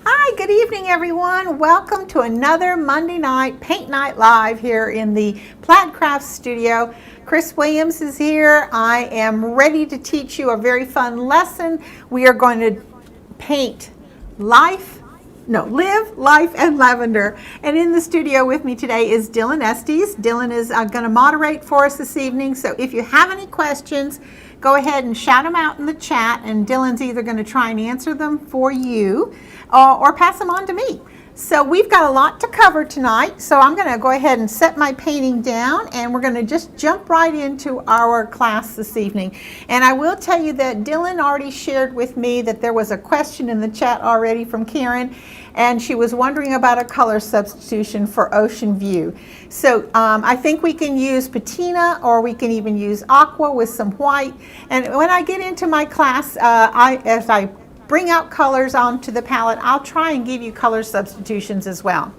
Hi, good evening everyone. Welcome to another Monday night Paint Night Live here in the Plaid Crafts studio. Chris Williams is here. I am ready to teach you a very fun lesson. We are going to paint live, life, and lavender. And in the studio with me today is Dylan Estes. Dylan is going to moderate for us this evening. So if you have any questions, go ahead and shout them out in the chat, and Dylan's either going to try and answer them for you or pass them on to me. So we've got a lot to cover tonight, so I'm going to go ahead and set my painting down, and we're going to just jump right into our class this evening. And I will tell you that Dylan already shared with me that there was a question in the chat already from Karen, and she was wondering about a color substitution for Ocean View. So I think we can use patina, or we can even use aqua with some white. And when I get into my class, as I bring out colors onto the palette, I'll try and give you color substitutions as well.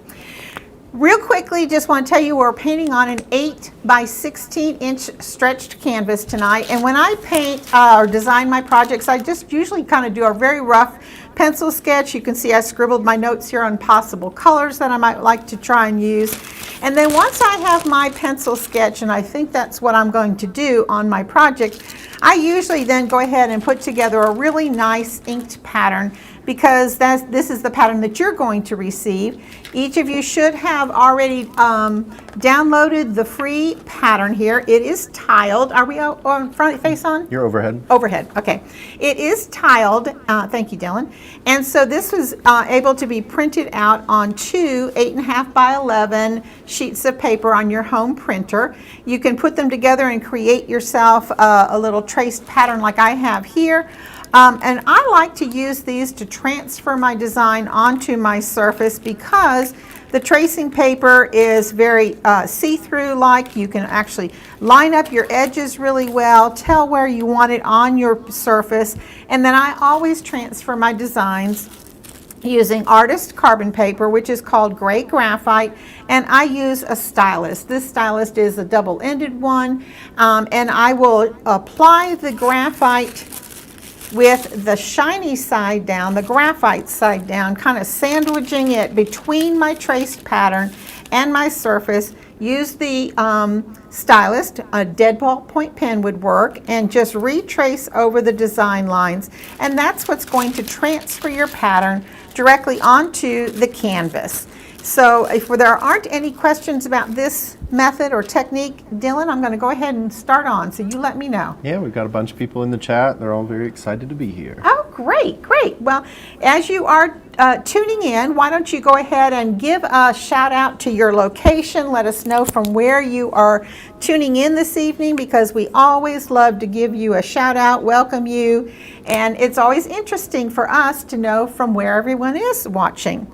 Real quickly, just want to tell you we're painting on an 8 by 16 inch stretched canvas tonight. And when I paint or design my projects, I just usually kind of do a very rough pencil sketch. You can see I scribbled my notes here on possible colors that I might like to try and use. And then once I have my pencil sketch, and I think that's what I'm going to do on my project, I usually then go ahead and put together a really nice inked pattern, because this is the pattern that you're going to receive. Each of you should have already downloaded the free pattern here. It is tiled. Are we on front face on? You're overhead. Overhead, okay. It is tiled, thank you, Dylan. And so this was able to be printed out on two 8.5 by 11 sheets of paper on your home printer. You can put them together and create yourself a little traced pattern like I have here. And I like to use these to transfer my design onto my surface, because the tracing paper is very see-through like. You can actually line up your edges really well, tell where you want it on your surface, and then I always transfer my designs using artist carbon paper, which is called gray graphite, and I use a stylus. This stylus is a double-ended one, and I will apply the graphite with the shiny side down, the graphite side down, kind of sandwiching it between my traced pattern and my surface. Use the stylus, a dead ballpoint pen would work, and just retrace over the design lines. And that's what's going to transfer your pattern directly onto the canvas. So if there aren't any questions about this method or technique, Dylan, I'm going to go ahead and start on, so you let me know. Yeah, we've got a bunch of people in the chat. They're all very excited to be here. Oh, great, great. Well, as you are tuning in, why don't you go ahead and give a shout out to your location. Let us know from where you are tuning in this evening, because we always love to give you a shout out, welcome you, and it's always interesting for us to know from where everyone is watching.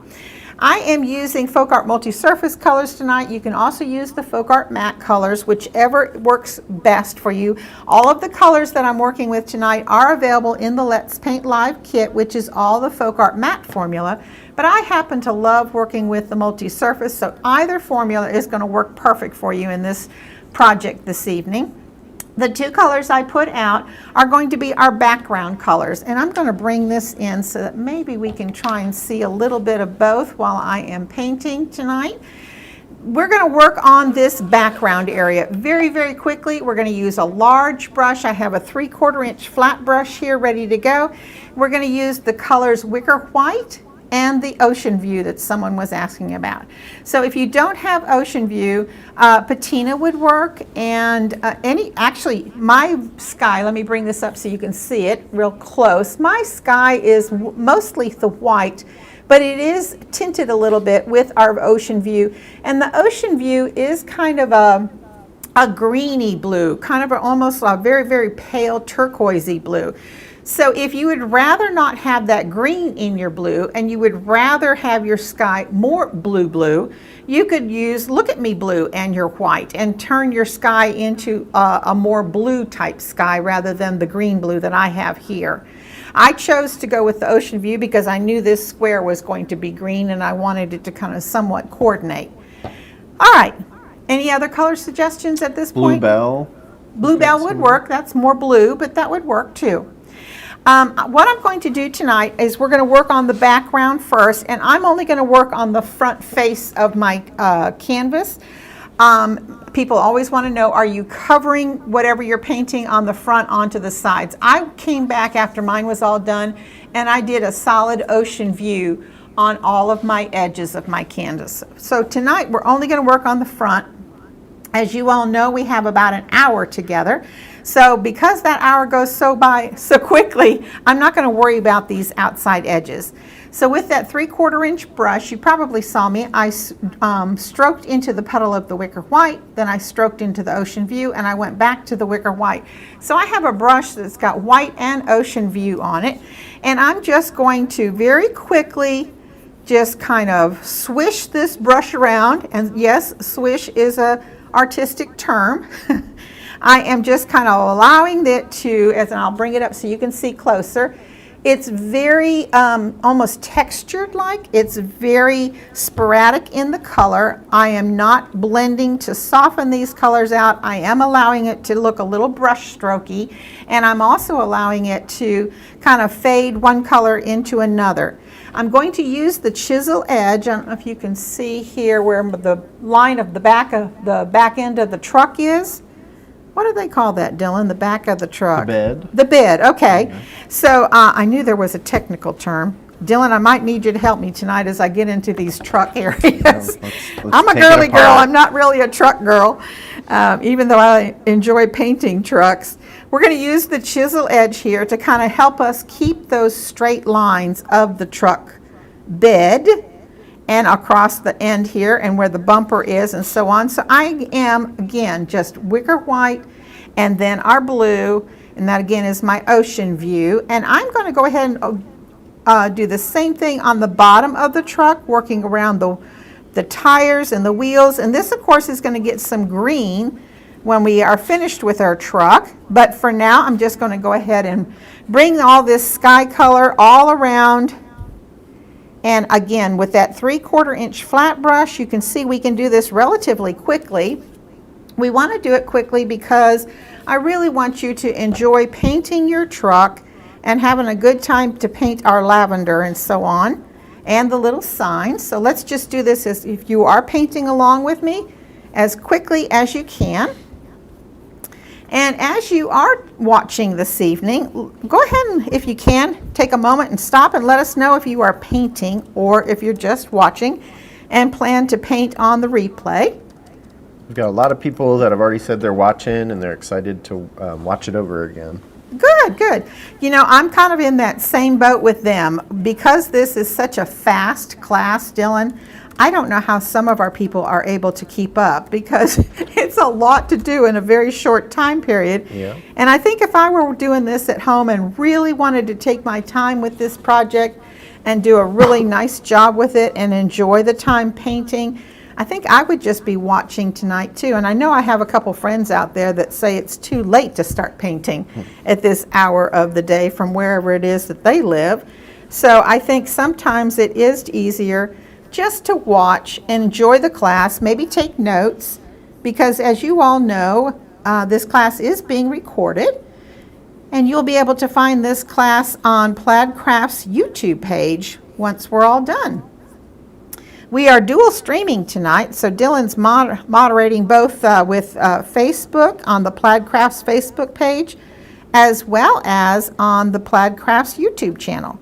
I am using Folk Art Multi-Surface colors tonight. You can also use the Folk Art matte colors, whichever works best for you. All of the colors that I'm working with tonight are available in the Let's Paint Live kit, which is all the Folk Art matte formula. But I happen to love working with the multi-surface, so either formula is going to work perfect for you in this project this evening. The two colors I put out are going to be our background colors, and I'm going to bring this in so that maybe we can try and see a little bit of both while I am painting tonight. We're going to work on this background area very, very quickly. We're going to use a large brush. I have a 3/4 inch flat brush here ready to go. We're going to use the colors Wicker White and the Ocean View that someone was asking about. So if you don't have Ocean View, patina would work, and actually my sky, let me bring this up so you can see it real close. My sky is mostly the white, but it is tinted a little bit with our Ocean View, and the Ocean View is kind of a greeny blue, kind of almost a very, very pale turquoisey blue. So if you would rather not have that green in your blue, and you would rather have your sky more blue, you could use Look at Me blue and your white, and turn your sky into a more blue type sky rather than the green blue that I have here. I chose to go with the Ocean View because I knew this square was going to be green, and I wanted it to kind of somewhat coordinate. All right, any other color suggestions at this point? Bluebell. Bluebell would work. That's more blue, but that would work too. What I'm going to do tonight is we're going to work on the background first, and I'm only going to work on the front face of my canvas. People always want to know, are you covering whatever you're painting on the front onto the sides? I came back after mine was all done, and I did a solid ocean view on all of my edges of my canvas. So tonight we're only going to work on the front. As you all know, we have about an hour together. So because that hour goes by so quickly, I'm not going to worry about these outside edges. So with that 3/4 inch brush, you probably saw me, I stroked into the petal of the wicker white, then I stroked into the ocean view, and I went back to the wicker white. So I have a brush that's got white and ocean view on it, and I'm just going to very quickly just kind of swish this brush around. And yes, swish is a artistic term. I am just kind of allowing it to, and I'll bring it up so you can see closer. It's very almost textured like. It's very sporadic in the color. I am not blending to soften these colors out. I am allowing it to look a little brush strokey, and I'm also allowing it to kind of fade one color into another. I'm going to use the chisel edge. I don't know if you can see here where the line of the back end of the truck is. What do they call that, Dylan? The back of the truck? The bed. The bed, okay. So I knew there was a technical term. Dylan, I might need you to help me tonight as I get into these truck areas. Let's I'm a take it girly girl. apart. I'm not really a truck girl, even though I enjoy painting trucks. We're going to use the chisel edge here to kind of help us keep those straight lines of the truck bed and across the end here and where the bumper is and so on. So I am, again, just wicker white and then our blue, and that again is my ocean view. And I'm going to go ahead and do the same thing on the bottom of the truck, working around the tires and the wheels. And this, of course, is going to get some green when we are finished with our truck. But for now, I'm just going to go ahead and bring all this sky color all around. And again, with that 3/4 inch flat brush, you can see we can do this relatively quickly. We want to do it quickly because I really want you to enjoy painting your truck and having a good time to paint our lavender and so on, and the little signs. So let's just do this as if you are painting along with me as quickly as you can. And as you are watching this evening, go ahead and, if you can, take a moment and stop and let us know if you are painting or if you're just watching and plan to paint on the replay. We've got a lot of people that have already said they're watching and they're excited to watch it over again. Good, good. You know, I'm kind of in that same boat with them. Because this is such a fast class, Dylan, I don't know how some of our people are able to keep up because it's a lot to do in a very short time period. Yeah. And I think if I were doing this at home and really wanted to take my time with this project and do a really nice job with it and enjoy the time painting, I think I would just be watching tonight too. And I know I have a couple friends out there that say it's too late to start painting at this hour of the day from wherever it is that they live. So I think sometimes it is easier just to watch and enjoy the class, maybe take notes, because as you all know, this class is being recorded, and you'll be able to find this class on Plaid Crafts' YouTube page once we're all done. We are dual streaming tonight, so Dylan's moderating both with Facebook on the Plaid Crafts Facebook page, as well as on the Plaid Crafts YouTube channel.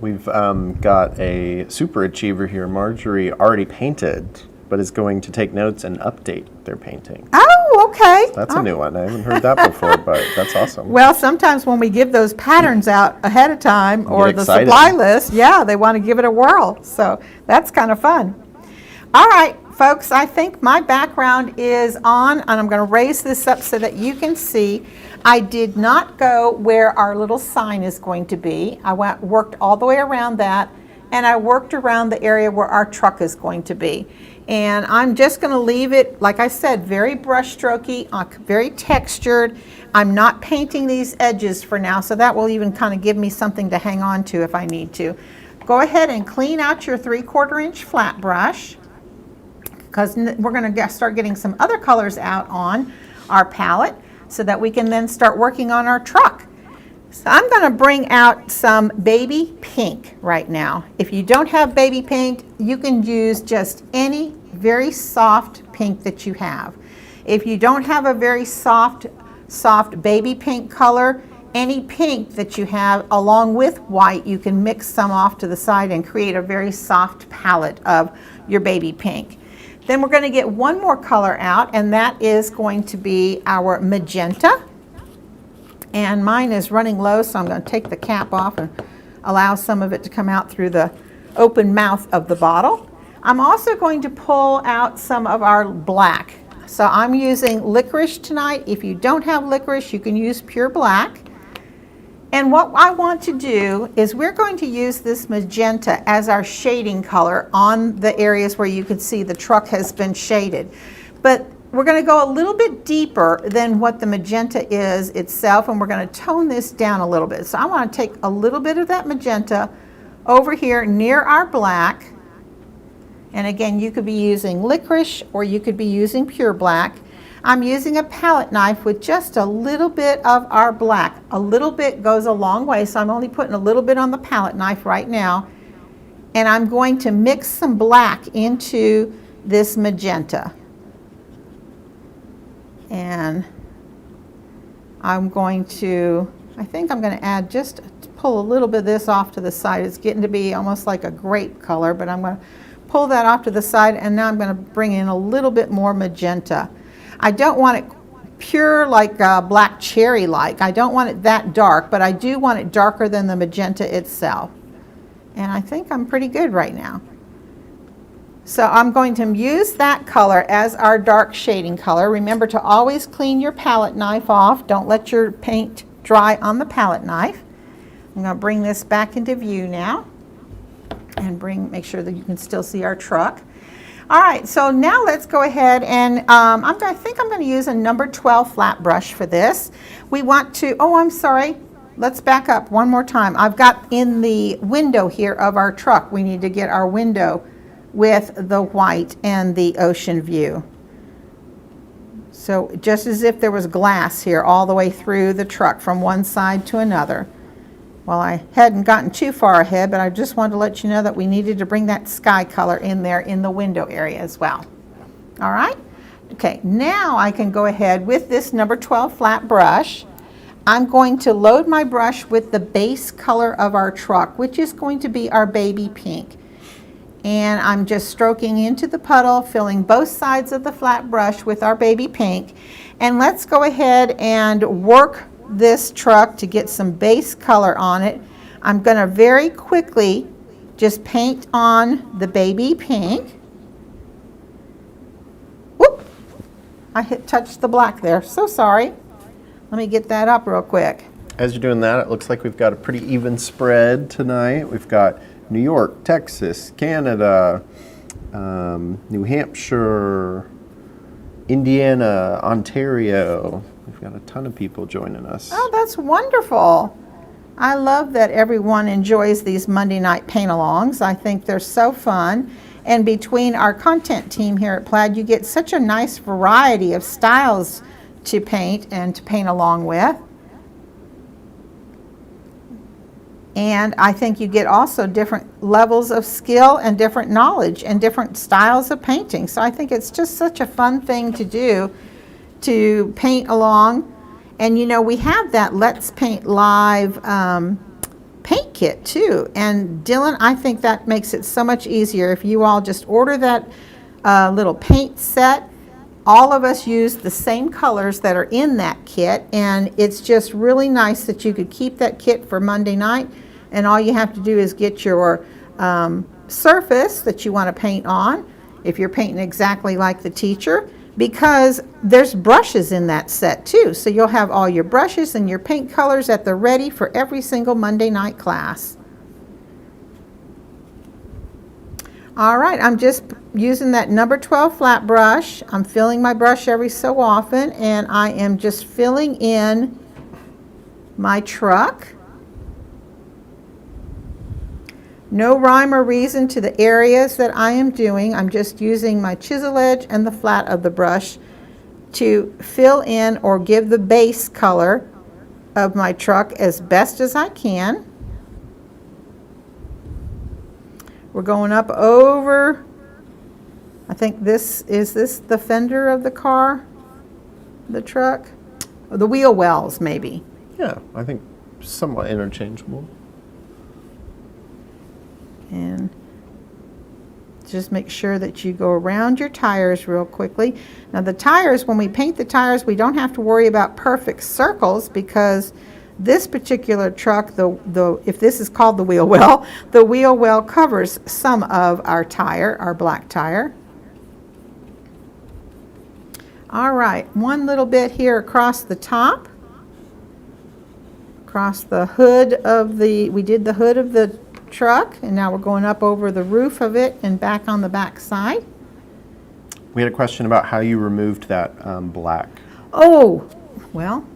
We've got a super achiever here. Marjorie already painted, but is going to take notes and update their painting. Oh, okay. That's a new one. I haven't heard that before, but that's awesome. Well, sometimes when we give those patterns out ahead of time or the excited. supply list, yeah, they want to give it a whirl. So that's kind of fun. All right, folks, I think my background is on, and I'm going to raise this up so that you can see. I did not go where our little sign is going to be. I worked all the way around that, and I worked around the area where our truck is going to be. And I'm just going to leave it, like I said, very brush strokey, very textured. I'm not painting these edges for now, so that will even kind of give me something to hang on to if I need to. Go ahead and clean out your 3/4 inch flat brush, because we're going to start getting some other colors out on our palette so that we can then start working on our truck. So I'm going to bring out some baby pink right now. If you don't have baby pink, you can use just any very soft pink that you have. If you don't have a very soft baby pink color, any pink that you have along with white, you can mix some off to the side and create a very soft palette of your baby pink. Then we're going to get one more color out, and that is going to be our magenta. And mine is running low, so I'm going to take the cap off and allow some of it to come out through the open mouth of the bottle. I'm also going to pull out some of our black. So I'm using licorice tonight. If you don't have licorice, you can use pure black. And what I want to do is we're going to use this magenta as our shading color on the areas where you can see the truck has been shaded. But we're going to go a little bit deeper than what the magenta is itself, and we're going to tone this down a little bit. So I want to take a little bit of that magenta over here near our black. And again, you could be using licorice or you could be using pure black. I'm using a palette knife with just a little bit of our black. A little bit goes a long way, so I'm only putting a little bit on the palette knife right now. And I'm going to mix some black into this magenta. And I'm going to, I think I'm going to add just, pull a little bit of this off to the side. It's getting to be almost like a grape color, but I'm going to pull that off to the side, and now I'm going to bring in a little bit more magenta. I don't want it pure like black cherry like. I don't want it that dark, but I do want it darker than the magenta itself. And I think I'm pretty good right now. So I'm going to use that color as our dark shading color. Remember to always clean your palette knife off. Don't let your paint dry on the palette knife. I'm going to bring this back into view now and make sure that you can still see our truck. All right, so now let's go ahead and I think I'm going to use a number 12 flat brush for this. We want to, oh, I'm sorry. Let's back up one more time. I've got in the window here of our truck, we need to get our window with the white and the ocean view. So just as if there was glass here all the way through the truck from one side to another. Well, I hadn't gotten too far ahead, but I just wanted to let you know that we needed to bring that sky color in there in the window area as well. All right? Okay, now I can go ahead with this number 12 flat brush. I'm going to load my brush with the base color of our truck, which is going to be our baby pink. And I'm just stroking into the puddle, filling both sides of the flat brush with our baby pink. And let's go ahead and work this truck to get some base color on it. I'm going to very quickly just paint on the baby pink. Whoop! I touched the black there. So sorry. Let me get that up real quick. As you're doing that, it looks like we've got a pretty even spread tonight. We've got New York, Texas, Canada, New Hampshire, Indiana, Ontario. We've got a ton of people joining us. Oh, that's wonderful. I love that everyone enjoys these Monday night paint-alongs. I think they're so fun. And between our content team here at Plaid, you get such a nice variety of styles to paint and to paint along with. And I think you get also different levels of skill and different knowledge and different styles of painting. So I think it's just such a fun thing to do, to paint along. And you know, we have that Let's Paint Live paint kit too. And Dylan, I think that makes it so much easier if you all just order that little paint set. All of us use the same colors that are in that kit, and it's just really nice that you could keep that kit for Monday night, and all you have to do is get your surface that you want to paint on, if you're painting exactly like the teacher, because there's brushes in that set too, so you'll have all your brushes and your paint colors at the ready for every single Monday night class. All right, I'm just using that number 12 flat brush. I'm filling my brush every so often, and I am just filling in my truck. No rhyme or reason to the areas that I am doing. I'm just using my chisel edge and the flat of the brush to fill in or give the base color of my truck as best as I can. We're going up over, I think is this the fender of the car, the truck? Or the wheel wells maybe. Yeah, I think somewhat interchangeable. And just make sure that you go around your tires real quickly. Now the tires, when we paint the tires, we don't have to worry about perfect circles because this particular truck, if this is called the wheel well, the wheel well covers some of our tire, our black tire. All right, one little bit here across the top, across the hood of we did the hood of the truck, and now we're going up over the roof of it and back on the back side. We had a question about how you removed that black. Oh, well,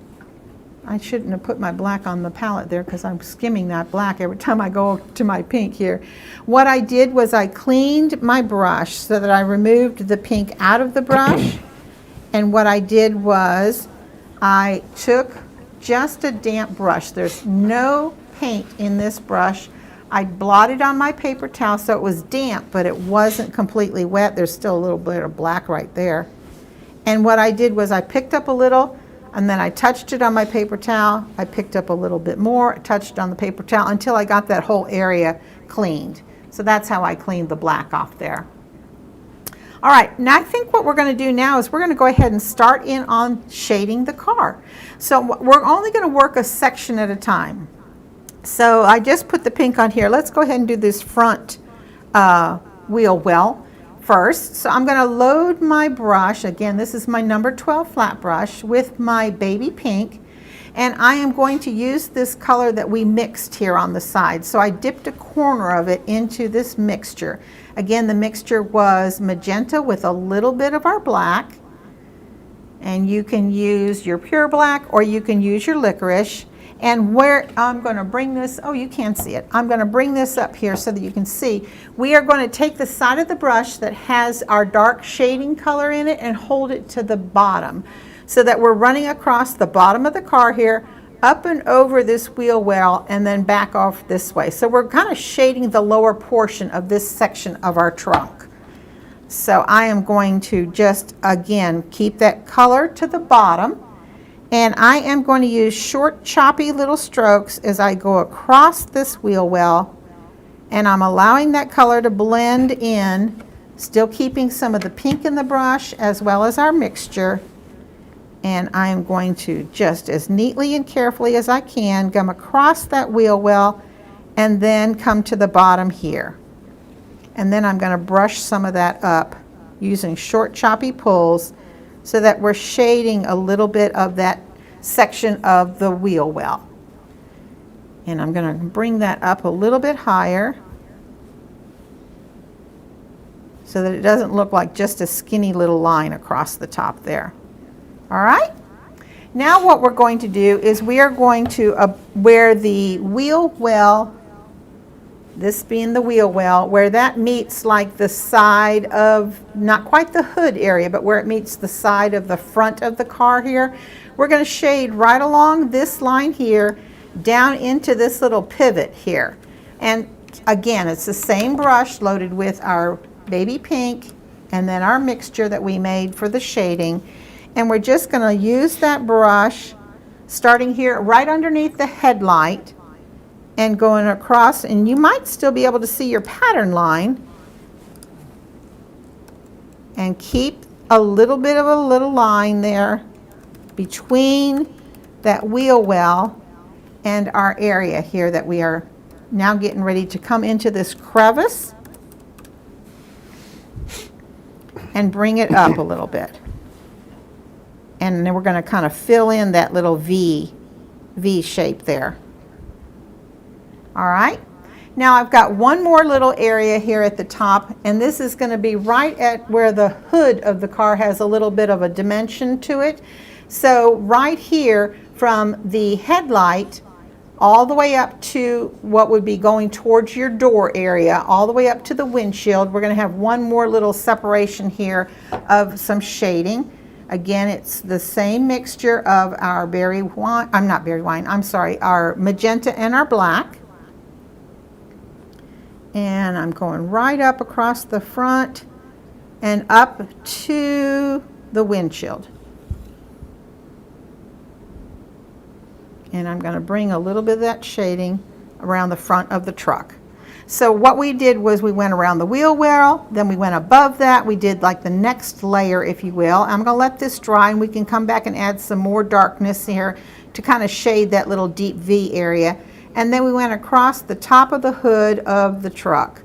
I shouldn't have put my black on the palette there because I'm skimming that black every time I go to my pink here. What I did was I cleaned my brush so that I removed the pink out of the brush. And what I did was I took just a damp brush. There's no paint in this brush. I blotted on my paper towel so it was damp, but it wasn't completely wet. There's still a little bit of black right there. And what I did was I picked up a little, and then I touched it on my paper towel. I picked up a little bit more, touched on the paper towel until I got that whole area cleaned. So that's how I cleaned the black off there. All right, now I think what we're going to do now is we're going to go ahead and start in on shading the car. So we're only going to work a section at a time. So I just put the pink on here. Let's go ahead and do this front wheel well first. So I'm going to load my brush. Again, this is my number 12 flat brush with my baby pink. And I am going to use this color that we mixed here on the side. So I dipped a corner of it into this mixture. Again, the mixture was magenta with a little bit of our black. And you can use your pure black or you can use your licorice. And where I'm going to bring this, oh, you can see it. I'm going to bring this up here so that you can see. We are going to take the side of the brush that has our dark shading color in it and hold it to the bottom so that we're running across the bottom of the car here, up and over this wheel well, and then back off this way. So we're kind of shading the lower portion of this section of our trunk. So I am going to just, again, keep that color to the bottom. And I am going to use short, choppy little strokes as I go across this wheel well. And I'm allowing that color to blend in, still keeping some of the pink in the brush as well as our mixture. And I am going to just as neatly and carefully as I can come across that wheel well and then come to the bottom here. And then I'm going to brush some of that up using short, choppy pulls, so that we're shading a little bit of that section of the wheel well. And I'm going to bring that up a little bit higher so that it doesn't look like just a skinny little line across the top there. All right? Now what we're going to do is we are going to, where the wheel well, this being the wheel well, where that meets like the side of, not quite the hood area, but where it meets the side of the front of the car here, we're going to shade right along this line here down into this little pivot here. And again, it's the same brush loaded with our baby pink and then our mixture that we made for the shading. And we're just going to use that brush starting here right underneath the headlight and going across, and you might still be able to see your pattern line, and keep a little bit of a little line there between that wheel well and our area here that we are now getting ready to come into this crevice and bring it up a little bit. And then we're going to kind of fill in that little V shape there. All right, now I've got one more little area here at the top, and this is going to be right at where the hood of the car has a little bit of a dimension to it. So right here from the headlight all the way up to what would be going towards your door area, all the way up to the windshield, we're going to have one more little separation here of some shading. Again, it's the same mixture of our berry wine, our magenta and our black. And I'm going right up across the front and up to the windshield. And I'm going to bring a little bit of that shading around the front of the truck. So what we did was we went around the wheel well, then we went above that. We did like the next layer, if you will. I'm going to let this dry and we can come back and add some more darkness here to kind of shade that little deep V area. And then we went across the top of the hood of the truck.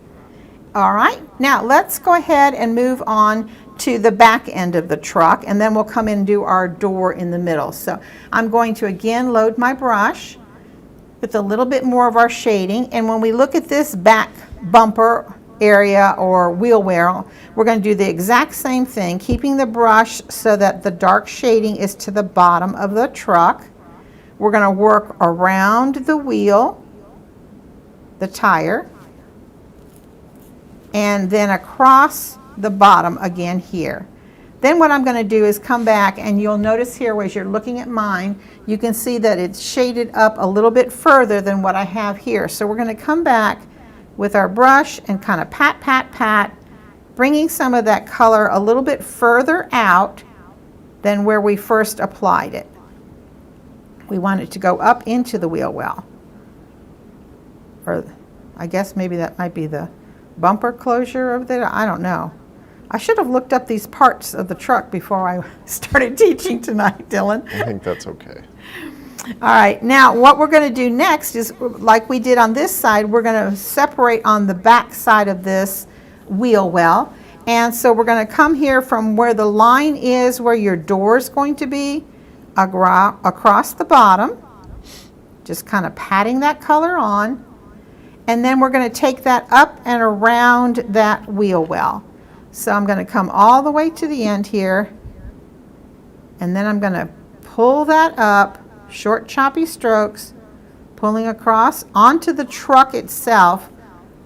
All right, now let's go ahead and move on to the back end of the truck, and then we'll come in and do our door in the middle. So I'm going to again load my brush with a little bit more of our shading, and when we look at this back bumper area or wheel well, we're going to do the exact same thing, keeping the brush so that the dark shading is to the bottom of the truck. We're going to work around the wheel, the tire, and then across the bottom again here. Then what I'm going to do is come back, and you'll notice here as you're looking at mine, you can see that it's shaded up a little bit further than what I have here. So we're going to come back with our brush and kind of pat, pat, pat, bringing some of that color a little bit further out than where we first applied it. We want it to go up into the wheel well. Or I guess maybe that might be the bumper closure of it. I don't know. I should have looked up these parts of the truck before I started teaching tonight, Dylan. I think that's okay. All right, now what we're going to do next is, like we did on this side, we're going to separate on the back side of this wheel well. And so we're going to come here from where the line is, where your door is going to be, across the bottom, just kind of patting that color on. And then we're going to take that up and around that wheel well. So I'm going to come all the way to the end here, and then I'm going to pull that up, short choppy strokes, pulling across onto the truck itself,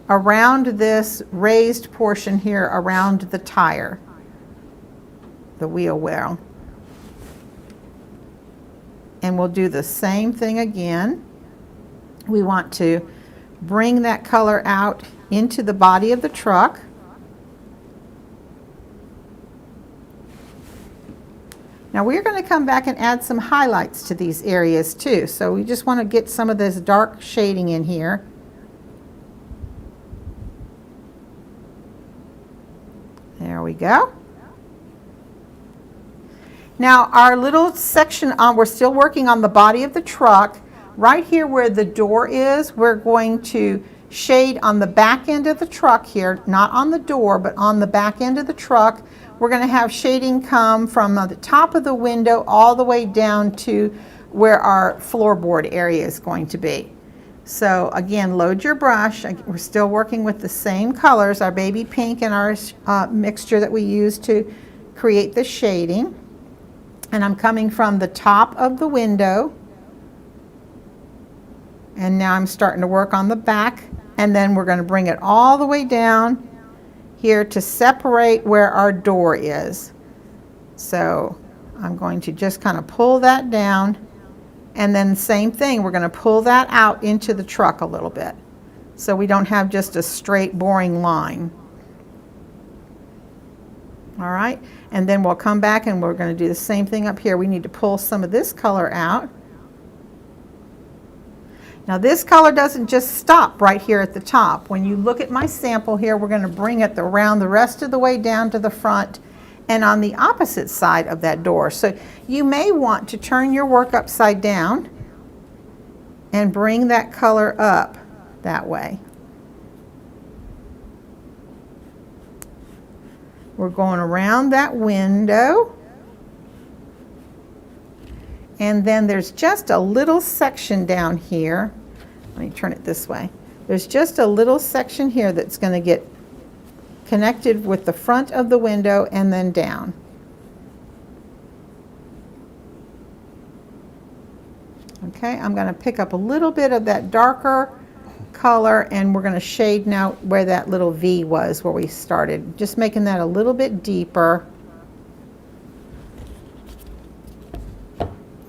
around this raised portion here around the tire, the wheel well. And we'll do the same thing again. We want to bring that color out into the body of the truck. Now we're going to come back and add some highlights to these areas too. So we just want to get some of this dark shading in here. There we go. Now our little section we're still working on the body of the truck. Right here where the door is, we're going to shade on the back end of the truck here, not on the door, but on the back end of the truck. We're going to have shading come from the top of the window all the way down to where our floorboard area is going to be. So again, load your brush. We're still working with the same colors, our baby pink and our mixture that we use to create the shading. And I'm coming from the top of the window. And now I'm starting to work on the back. And then we're going to bring it all the way down here to separate where our door is. So I'm going to just kind of pull that down, and then same thing, we're going to pull that out into the truck a little bit so we don't have just a straight boring line. All right, and then we'll come back and we're going to do the same thing up here. We need to pull some of this color out. Now this color doesn't just stop right here at the top. When you look at my sample here, we're going to bring it around the rest of the way down to the front and on the opposite side of that door. So you may want to turn your work upside down and bring that color up that way. We're going around that window. And then there's just a little section down here. Let me turn it this way. There's just a little section here that's going to get connected with the front of the window and then down. Okay, I'm going to pick up a little bit of that darker color, and we're going to shade now where that little V was where we started. Just making that a little bit deeper.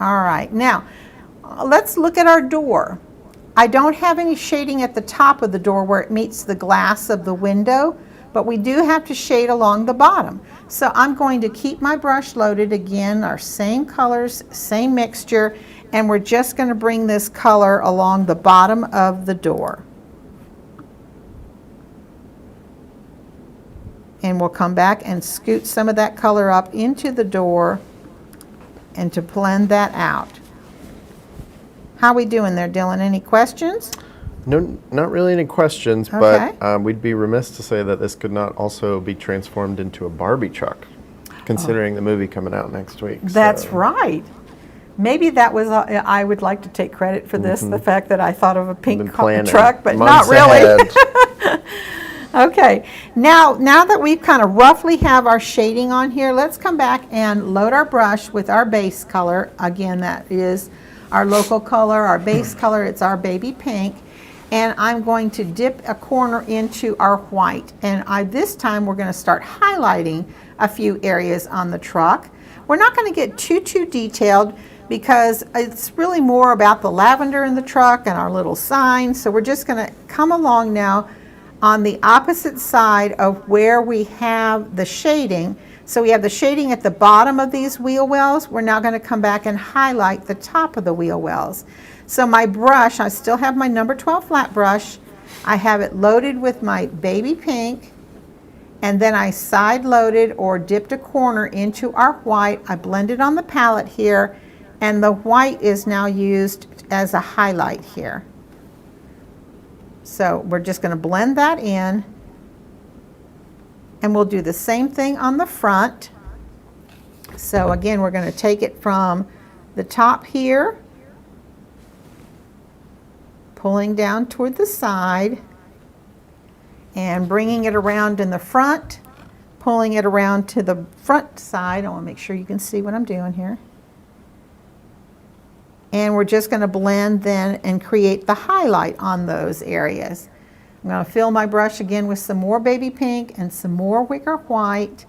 All right, now let's look at our door. I don't have any shading at the top of the door where it meets the glass of the window, but we do have to shade along the bottom. So I'm going to keep my brush loaded again, our same colors, same mixture, and we're just going to bring this color along the bottom of the door. And we'll come back and scoot some of that color up into the door and to blend that out. How are we doing there, Dylan? Any questions? No, not really any questions, Okay. but we'd be remiss to say that this could not also be transformed into a Barbie truck, considering the movie coming out next week. That's so. right. Maybe that was, I would like to take credit for this, the fact that I thought of a pink truck, but not months really. ahead. Okay, now that we've kind of roughly have our shading on here, let's come back and load our brush with our base color. Again, that is our local color, our base color, it's our baby pink. And I'm going to dip a corner into our white. And this time we're going to start highlighting a few areas on the truck. We're not going to get too detailed because it's really more about the lavender in the truck and our little sign. So we're just going to come along now on the opposite side of where we have the shading. So we have the shading at the bottom of these wheel wells. We're now going to come back and highlight the top of the wheel wells. So my brush, I still have my number 12 flat brush. I have it loaded with my baby pink, and then I side loaded or dipped a corner into our white. I blended on the palette here, and the white is now used as a highlight here. So we're just going to blend that in. And we'll do the same thing on the front. So again, we're going to take it from the top here, pulling down toward the side, and bringing it around in the front, pulling it around to the front side. I want to make sure you can see what I'm doing here. And we're just going to blend then and create the highlight on those areas. I'm going to fill my brush again with some more baby pink and some more wicker white.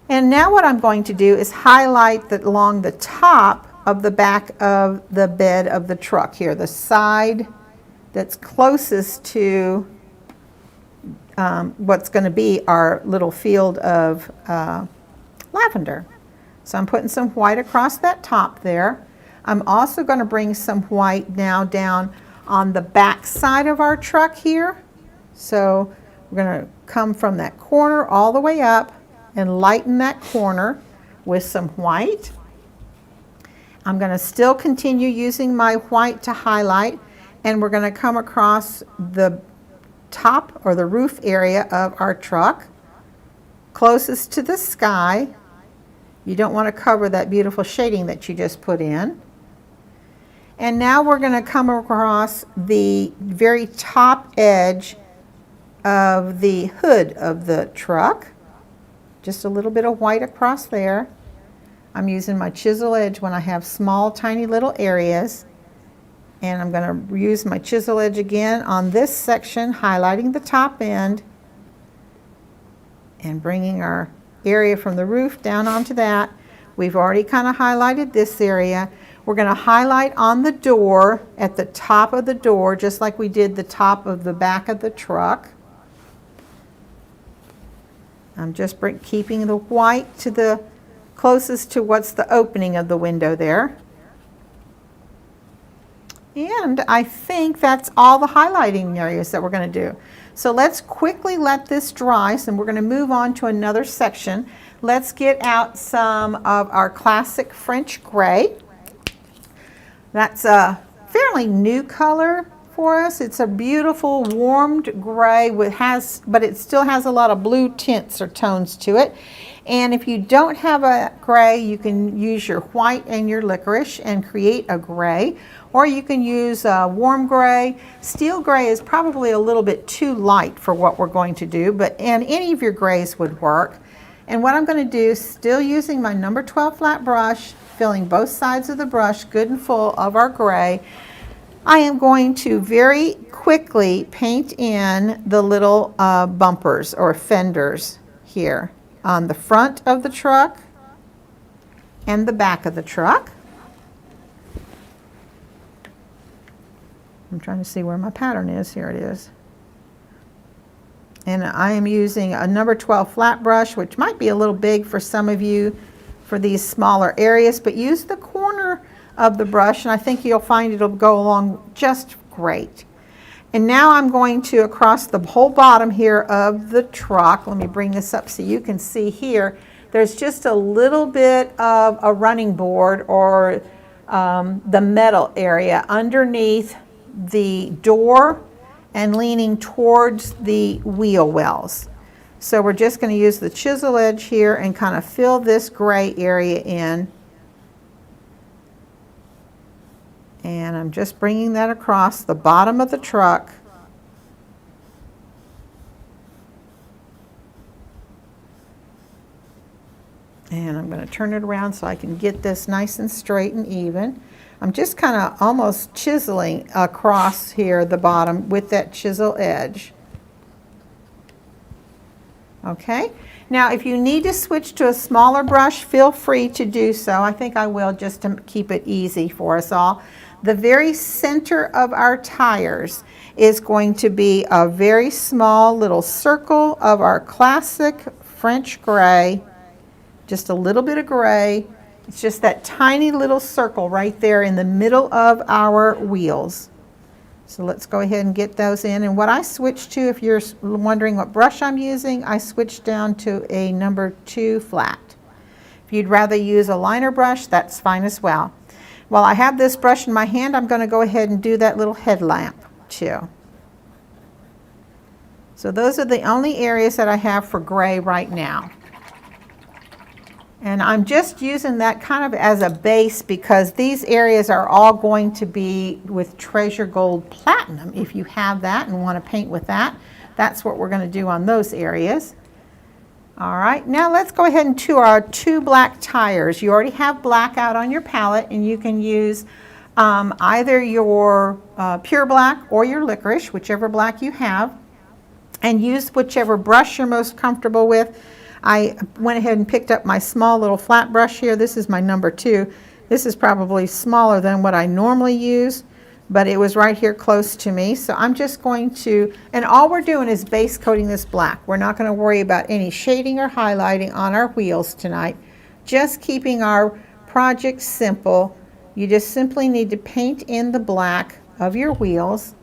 And now what I'm going to do is highlight along the top of the back of the bed of the truck here, the side that's closest to what's going to be our little field of lavender. So I'm putting some white across that top there. I'm also going to bring some white now down on the back side of our truck here. So we're going to come from that corner all the way up and lighten that corner with some white. I'm going to still continue using my white to highlight, and we're going to come across the top or the roof area of our truck closest to the sky. You don't want to cover that beautiful shading that you just put in. And now we're going to come across the very top edge of the hood of the truck. Just a little bit of white across there. I'm using my chisel edge when I have small, tiny little areas. And I'm going to use my chisel edge again on this section, highlighting the top end and bringing our area from the roof down onto that. We've already kind of highlighted this area. We're going to highlight on the door, at the top of the door, just like we did the top of the back of the truck. I'm just keeping the white to the closest to what's the opening of the window there. And I think that's all the highlighting areas that we're going to do. So let's quickly let this dry, and we're going to move on to another section. Let's get out some of our classic French gray. That's a fairly new color for us. It's a beautiful warmed gray but it still has a lot of blue tints or tones to it. And if you don't have a gray, you can use your white and your licorice and create a gray, or you can use a warm gray. Steel gray is probably a little bit too light for what we're going to do, and any of your grays would work. And what I'm going to do, still using my number 12 flat brush, filling both sides of the brush good and full of our gray, I am going to very quickly paint in the little bumpers or fenders here on the front of the truck and the back of the truck. I'm trying to see where my pattern is. Here it is. And I am using a number 12 flat brush, which might be a little big for some of you for these smaller areas, but use the corner of the brush and I think you'll find it'll go along just great. And now I'm going to across the whole bottom here of the truck. Let me bring this up so you can see here. There's just a little bit of a running board or the metal area underneath the door and leaning towards the wheel wells. So we're just going to use the chisel edge here and kind of fill this gray area in. And I'm just bringing that across the bottom of the truck. And I'm going to turn it around so I can get this nice and straight and even. I'm just kind of almost chiseling across here the bottom with that chisel edge. Okay, now if you need to switch to a smaller brush, feel free to do so. I think I will just to keep it easy for us all. The very center of our tires is going to be a very small little circle of our classic French gray, just a little bit of gray. It's just that tiny little circle right there in the middle of our wheels. So let's go ahead and get those in. And what I switched to, if you're wondering what brush I'm using, I switched down to a number 2 flat. If you'd rather use a liner brush, that's fine as well. While I have this brush in my hand, I'm going to go ahead and do that little headlamp too. So those are the only areas that I have for gray right now. And I'm just using that kind of as a base because these areas are all going to be with Treasure Gold Platinum. If you have that and want to paint with that, that's what we're going to do on those areas. All right, now let's go ahead and do our 2 black tires. You already have black out on your palette and you can use either your pure black or your licorice, whichever black you have, and use whichever brush you're most comfortable with. I went ahead and picked up my small little flat brush here. This is my number 2. This is probably smaller than what I normally use, but it was right here close to me. So I'm just going to, and all we're doing is base coating this black. We're not going to worry about any shading or highlighting on our wheels tonight. Just keeping our project simple. You just simply need to paint in the black of your wheels.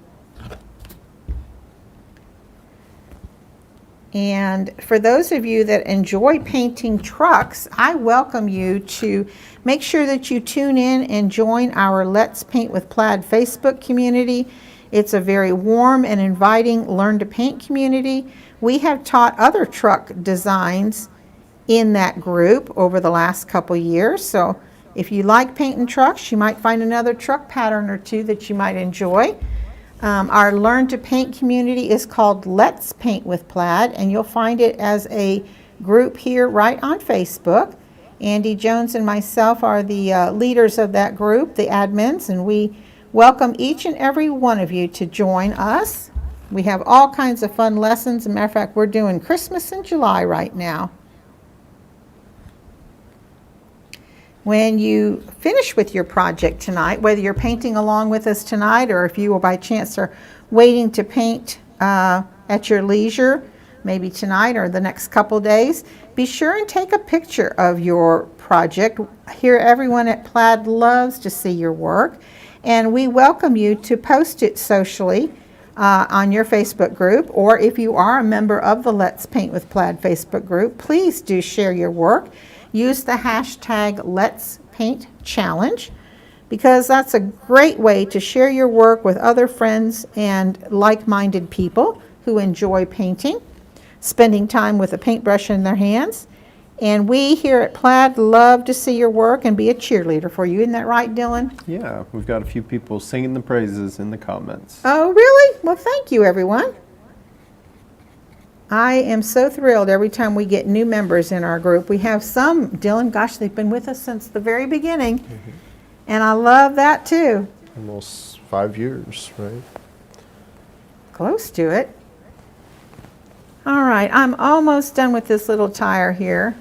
And for those of you that enjoy painting trucks, I welcome you to make sure that you tune in and join our Let's Paint with Plaid Facebook community. It's a very warm and inviting learn to paint community. We have taught other truck designs in that group over the last couple years. So if you like painting trucks, you might find another truck pattern or two that you might enjoy. Our Learn to Paint community is called Let's Paint with Plaid, and you'll find it as a group here right on Facebook. Andy Jones and myself are the leaders of that group, the admins, and we welcome each and every one of you to join us. We have all kinds of fun lessons. As a matter of fact, we're doing Christmas in July right now. When you finish with your project tonight, whether you're painting along with us tonight or if you by chance are waiting to paint at your leisure, maybe tonight or the next couple days, be sure and take a picture of your project. Here, everyone at Plaid loves to see your work, and we welcome you to post it socially on your Facebook group, or if you are a member of the Let's Paint with Plaid Facebook group, please do share your work. Use the hashtag Let's Paint Challenge, because that's a great way to share your work with other friends and like-minded people who enjoy painting, spending time with a paintbrush in their hands. And we here at Plaid love to see your work and be a cheerleader for you. Isn't that right, Dylan? Yeah, we've got a few people singing the praises in the comments. Oh, really? Well, thank you, everyone. I am so thrilled every time we get new members in our group. We have some, Dylan, gosh, they've been with us since the very beginning. Mm-hmm. And I love that too. Almost 5 years, right? Close to it. All right, I'm almost done with this little tire here.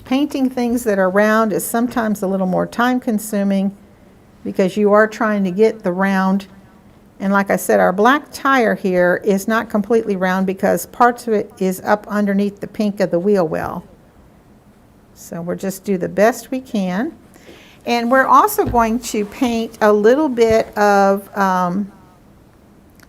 Painting things that are round is sometimes a little more time consuming because you are trying to get the round. And like I said, our black tire here is not completely round because parts of it is up underneath the pink of the wheel well. So we'll just do the best we can. And we're also going to paint a little bit of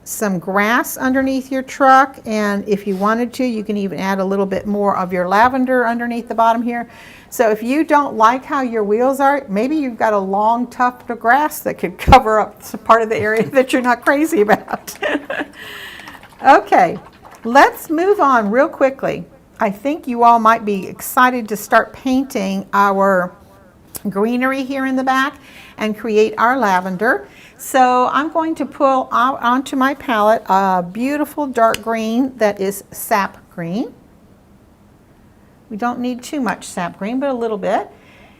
some grass underneath your truck, and if you wanted to, you can even add a little bit more of your lavender underneath the bottom here. So if you don't like how your wheels are, maybe you've got a long tuft of grass that could cover up some part of the area that you're not crazy about. Okay, let's move on real quickly. I think you all might be excited to start painting our greenery here in the back and create our lavender. So I'm going to pull out onto my palette a beautiful dark green that is sap green. We don't need too much sap green, but a little bit.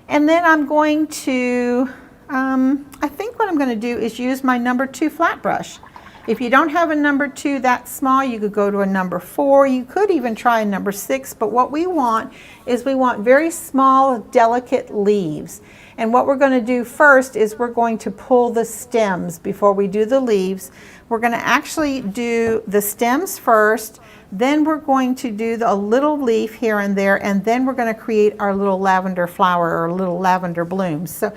And then I'm going to, I think what I'm going to do is use my number 2 flat brush. If you don't have a number 2 that small, you could go to a number 4. You could even try a number 6, but what we want is we want very small, delicate leaves. And what we're going to do first is we're going to pull the stems before we do the leaves. We're going to actually do the stems first, then we're going to do a little leaf here and there, and then we're going to create our little lavender flower or little lavender blooms. So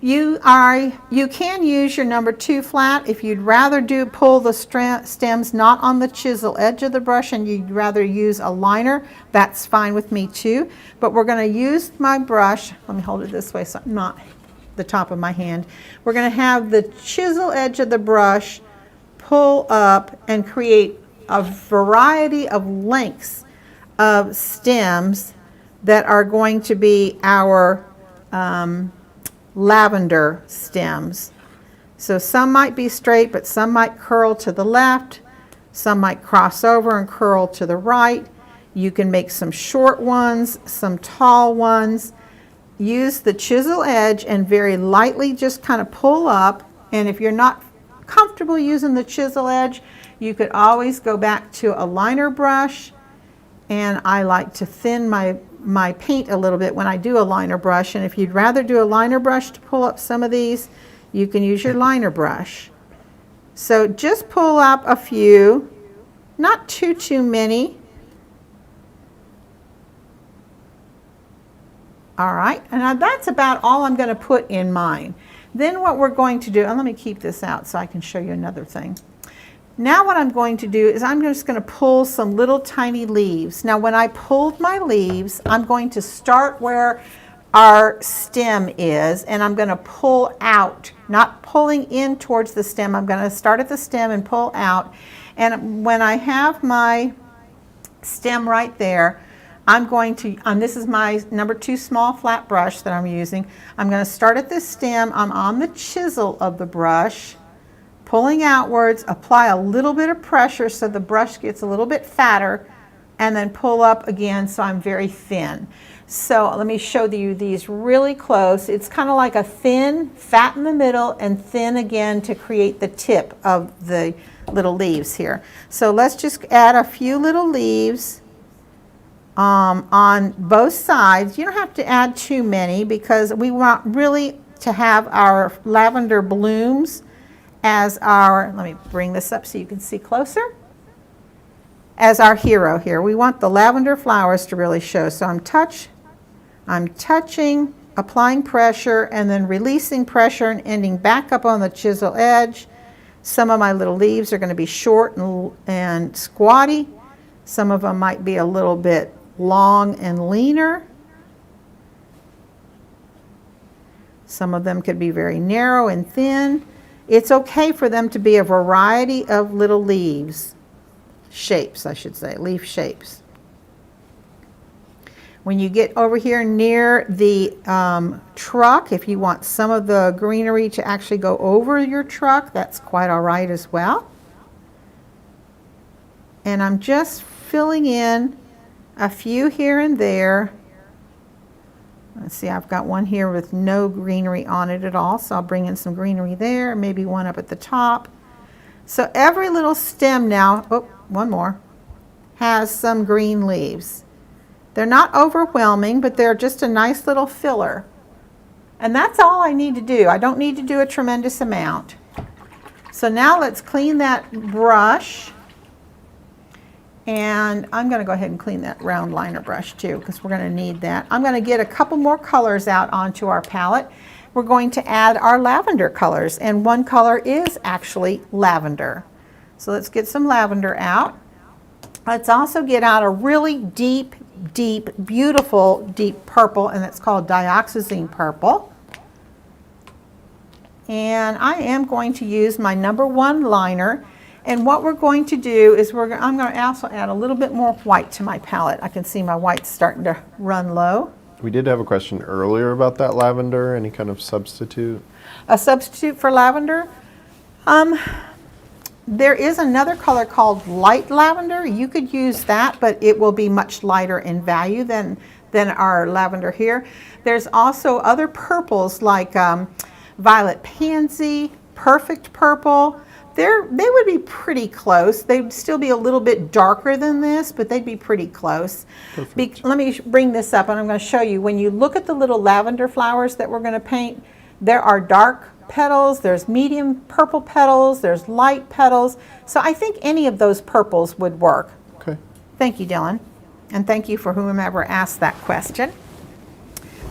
you can use your number 2 flat. If you'd rather pull the stems not on the chisel edge of the brush and you'd rather use a liner, that's fine with me too. But we're going to use my brush, let me hold it this way so I'm not the top of my hand. We're going to have the chisel edge of the brush pull up and create a variety of lengths of stems that are going to be our lavender stems. So some might be straight, but some might curl to the left, some might cross over and curl to the right. You can make some short ones, some tall ones. Use the chisel edge and very lightly just kind of pull up, and if you're not comfortable using the chisel edge, you could always go back to a liner brush, and I like to thin my paint a little bit when I do a liner brush, and if you'd rather do a liner brush to pull up some of these, you can use your liner brush. So just pull up a few, not too many. All right, and that's about all I'm going to put in mine. Then what we're going to do, and let me keep this out so I can show you another thing. Now what I'm going to do is I'm just going to pull some little tiny leaves. Now when I pulled my leaves, I'm going to start where our stem is, and I'm going to pull out, not pulling in towards the stem. I'm going to start at the stem and pull out. And when I have my stem right there, I'm going to, this is my number 2 small flat brush that I'm using. I'm going to start at the stem. I'm on the chisel of the brush, pulling outwards, apply a little bit of pressure so the brush gets a little bit fatter, and then pull up again so I'm very thin. So let me show you these really close. It's kind of like a thin, fat in the middle, and thin again to create the tip of the little leaves here. So let's just add a few little leaves on both sides. You don't have to add too many because we want really to have our lavender blooms as our, let me bring this up so you can see closer, as our hero here. We want the lavender flowers to really show. So I'm touching, applying pressure, and then releasing pressure and ending back up on the chisel edge. Some of my little leaves are going to be short and squatty. Some of them might be a little bit long and leaner. Some of them could be very narrow and thin. It's okay for them to be a variety of little leaves, shapes I should say, leaf shapes. When you get over here near the truck, if you want some of the greenery to actually go over your truck, that's quite all right as well. And I'm just filling in a few here and there. Let's see, I've got one here with no greenery on it at all, so I'll bring in some greenery there, maybe one up at the top. So every little stem now, oh, one more, has some green leaves. They're not overwhelming, but they're just a nice little filler. And that's all I need to do. I don't need to do a tremendous amount. So now let's clean that brush. And I'm going to go ahead and clean that round liner brush too, because we're going to need that. I'm going to get a couple more colors out onto our palette. We're going to add our lavender colors, and one color is actually lavender. So let's get some lavender out. Let's also get out a really deep, beautiful deep purple, and it's called dioxazine purple. And I am going to use my #1 liner. And what we're going to do is I'm going to also add a little bit more white to my palette. I can see my white's starting to run low. We did have a question earlier about that lavender. Any kind of substitute? A substitute for lavender? There is another color called light lavender. You could use that, but it will be much lighter in value than our lavender here. There's also other purples like violet pansy, perfect purple. They would be pretty close. They'd still be a little bit darker than this, but they'd be pretty close. Let me bring this up and I'm going to show you. When you look at the little lavender flowers that we're going to paint, there are dark petals, there's medium purple petals, there's light petals. So I think any of those purples would work. Okay. Thank you, Dylan. And thank you for whomever asked that question.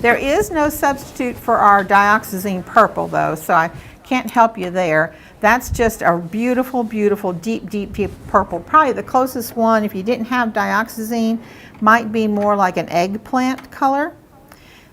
There is no substitute for our dioxazine purple though, so I can't help you there. That's just a beautiful, deep purple. Probably the closest one, if you didn't have dioxazine, might be more like an eggplant color.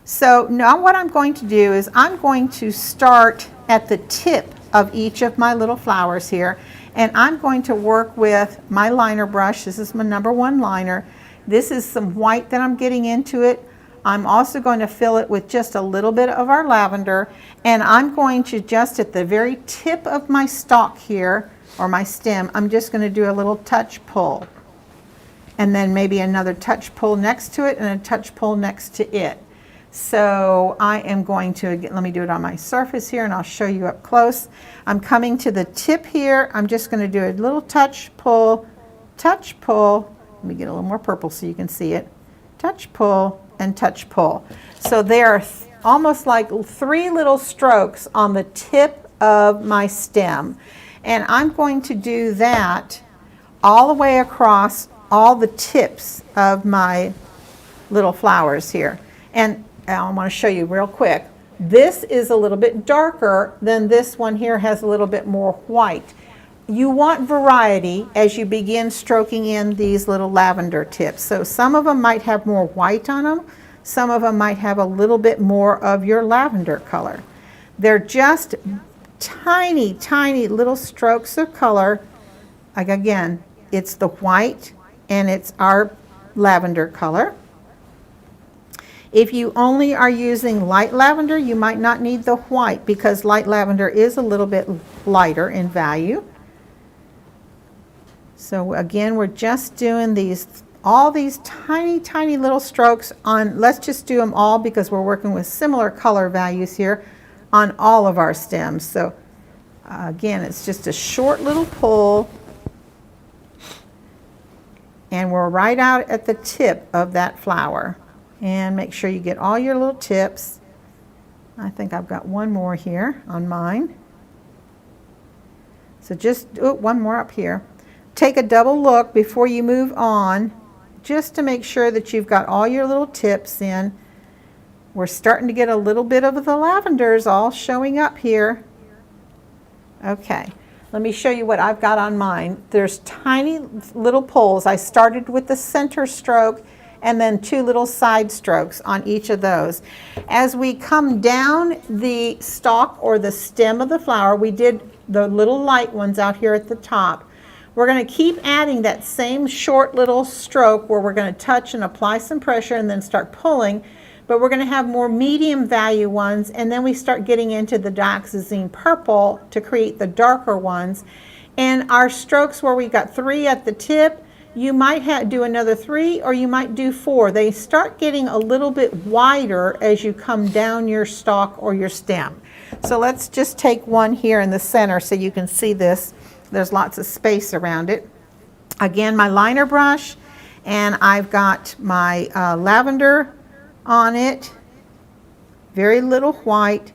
So now what I'm going to do is I'm going to start at the tip of each of my little flowers here, and I'm going to work with my liner brush. This is my #1 liner. This is some white that I'm getting into it. I'm also going to fill it with just a little bit of our lavender, and I'm going to just at the very tip of my stalk here, or my stem, I'm just going to do a little touch pull. And then maybe another touch pull next to it and a touch pull next to it. So I am going to, let me do it on my surface here and I'll show you up close. I'm coming to the tip here. I'm just going to do a little touch pull, touch pull. Let me get a little more purple so you can see it. Touch pull and touch pull. So there are almost like 3 little strokes on the tip of my stem. And I'm going to do that all the way across all the tips of my little flowers here. And I want to show you real quick. This is a little bit darker than this one here, has a little bit more white. You want variety as you begin stroking in these little lavender tips. So some of them might have more white on them. Some of them might have a little bit more of your lavender color. They're just tiny little strokes of color. Like again, it's the white and it's our lavender color. If you only are using light lavender, you might not need the white because light lavender is a little bit lighter in value. So again, we're just doing all these tiny little strokes on, let's just do them all because we're working with similar color values here on all of our stems. So again, it's just a short little pull and we're right out at the tip of that flower. And make sure you get all your little tips. I think I've got one more here on mine. So just one more up here. Take a double look before you move on, just to make sure that you've got all your little tips in. We're starting to get a little bit of the lavenders all showing up here. Okay, let me show you what I've got on mine. There's tiny little pulls. I started with the center stroke and then 2 little side strokes on each of those. As we come down the stalk or the stem of the flower, we did the little light ones out here at the top. We're going to keep adding that same short little stroke where we're going to touch and apply some pressure and then start pulling, but we're going to have more medium value ones, and then we start getting into the dioxazine purple to create the darker ones. And our strokes where we got 3 at the tip, you might do another 3 or you might do 4. They start getting a little bit wider as you come down your stalk or your stem. So let's just take one here in the center so you can see this. There's lots of space around it. Again, my liner brush, and I've got my lavender on it. very little white,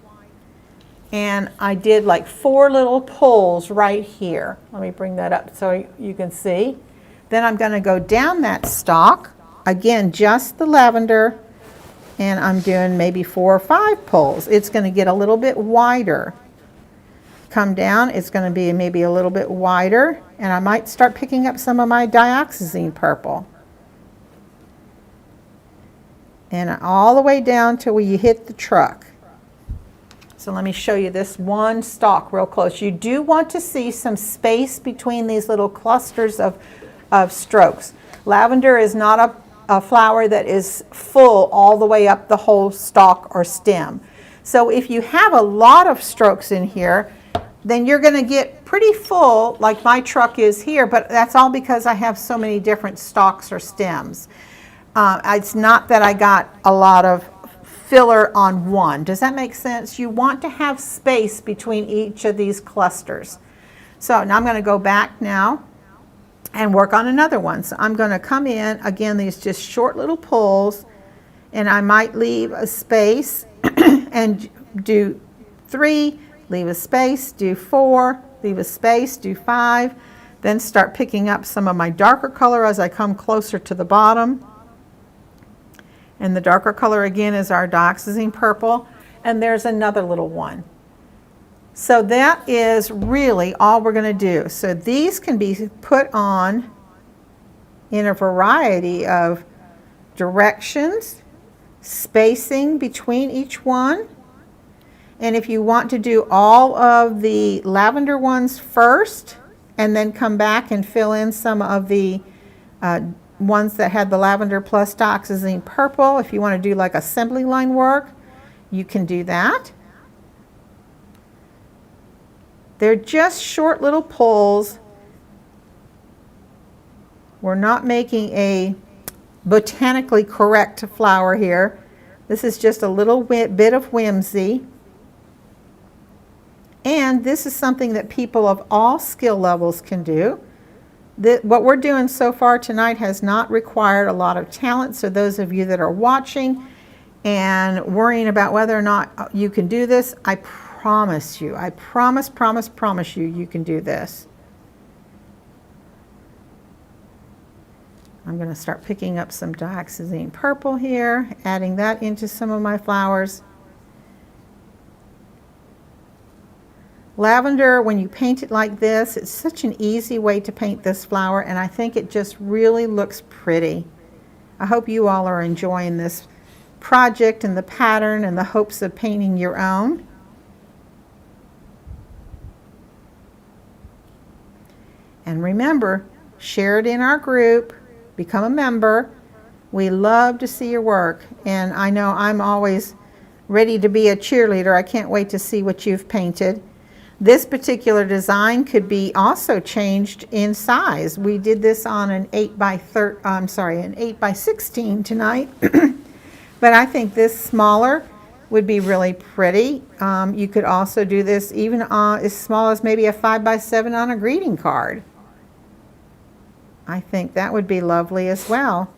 and I did like 4 little pulls right here. Let me bring that up so you can see. Then I'm going to go down that stalk, again just the lavender, and I'm doing maybe 4 or 5 pulls. It's going to get a little bit wider. Come down, it's going to be maybe a little bit wider, and I might start picking up some of my dioxazine purple. And all the way down till you hit the truck. So let me show you this one stalk real close. You do want to see some space between these little clusters of strokes. Lavender is not a flower that is full all the way up the whole stalk or stem. So if you have a lot of strokes in here, then you're going to get pretty full like my truck is here, but that's all because I have so many different stalks or stems. It's not that I got a lot of filler on one. Does that make sense? You want to have space between each of these clusters. So now I'm going to go back now and work on another one. So I'm going to come in, again, these just short little pulls, and I might leave a space and do 3, leave a space, do 4, leave a space, do 5, then start picking up some of my darker color as I come closer to the bottom. And the darker color again is our dioxazine purple, and there's another little one. So that is really all we're going to do. So these can be put on in a variety of directions, spacing between each one. And if you want to do all of the lavender ones first and then come back and fill in some of the ones that had the lavender plus dioxazine purple, if you want to do like assembly line work, you can do that. They're just short little pulls. We're not making a botanically correct flower here. This is just a little bit of whimsy. And this is something that people of all skill levels can do. What we're doing so far tonight has not required a lot of talent, so those of you that are watching and worrying about whether or not you can do this, I promise you, I promise you, you can do this. I'm going to start picking up some dioxazine purple here, adding that into some of my flowers. Lavender, when you paint it like this, it's such an easy way to paint this flower, and I think it just really looks pretty. I hope you all are enjoying this project and the pattern and the hopes of painting your own. And remember, share it in our group, become a member. We love to see your work, and I know I'm always ready to be a cheerleader. I can't wait to see what you've painted. This particular design could be also changed in size. We did this on an 8 by 16 tonight, but I think this smaller would be really pretty. You could also do this even as small as maybe a 5 by 7 on a greeting card. I think that would be lovely as well.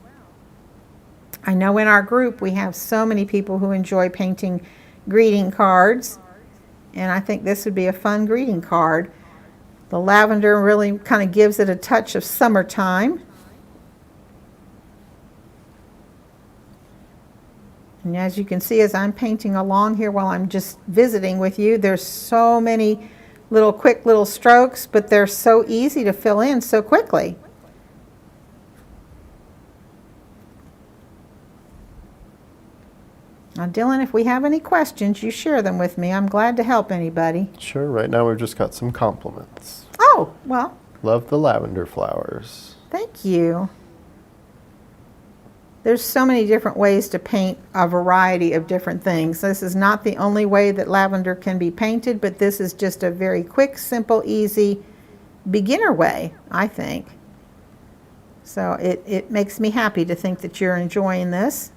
I know in our group we have so many people who enjoy painting greeting cards, and I think this would be a fun greeting card. The lavender really kind of gives it a touch of summertime. And as you can see, as I'm painting along here while I'm just visiting with you, there's so many little quick little strokes, but they're so easy to fill in so quickly. Now, Dylan, if we have any questions, you share them with me. I'm glad to help anybody. Sure, right now we've just got some compliments. Oh, well. Love the lavender flowers. Thank you. There's so many different ways to paint a variety of different things. This is not the only way that lavender can be painted, but this is just a very quick, simple, easy beginner way, I think. So it makes me happy to think that you're enjoying this.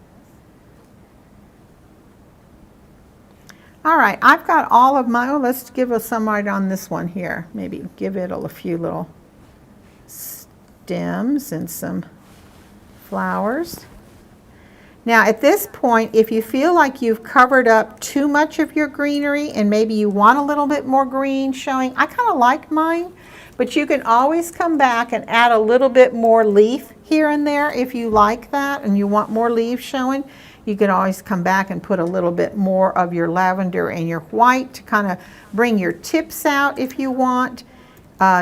All right, I've got all of my, let's give us some right on this one here. Maybe give it a few little stems and some flowers. Now at this point, if you feel like you've covered up too much of your greenery and maybe you want a little bit more green showing, I kind of like mine, but you can always come back and add a little bit more leaf here and there if you like that and you want more leaves showing. You can always come back and put a little bit more of your lavender and your white to kind of bring your tips out if you want.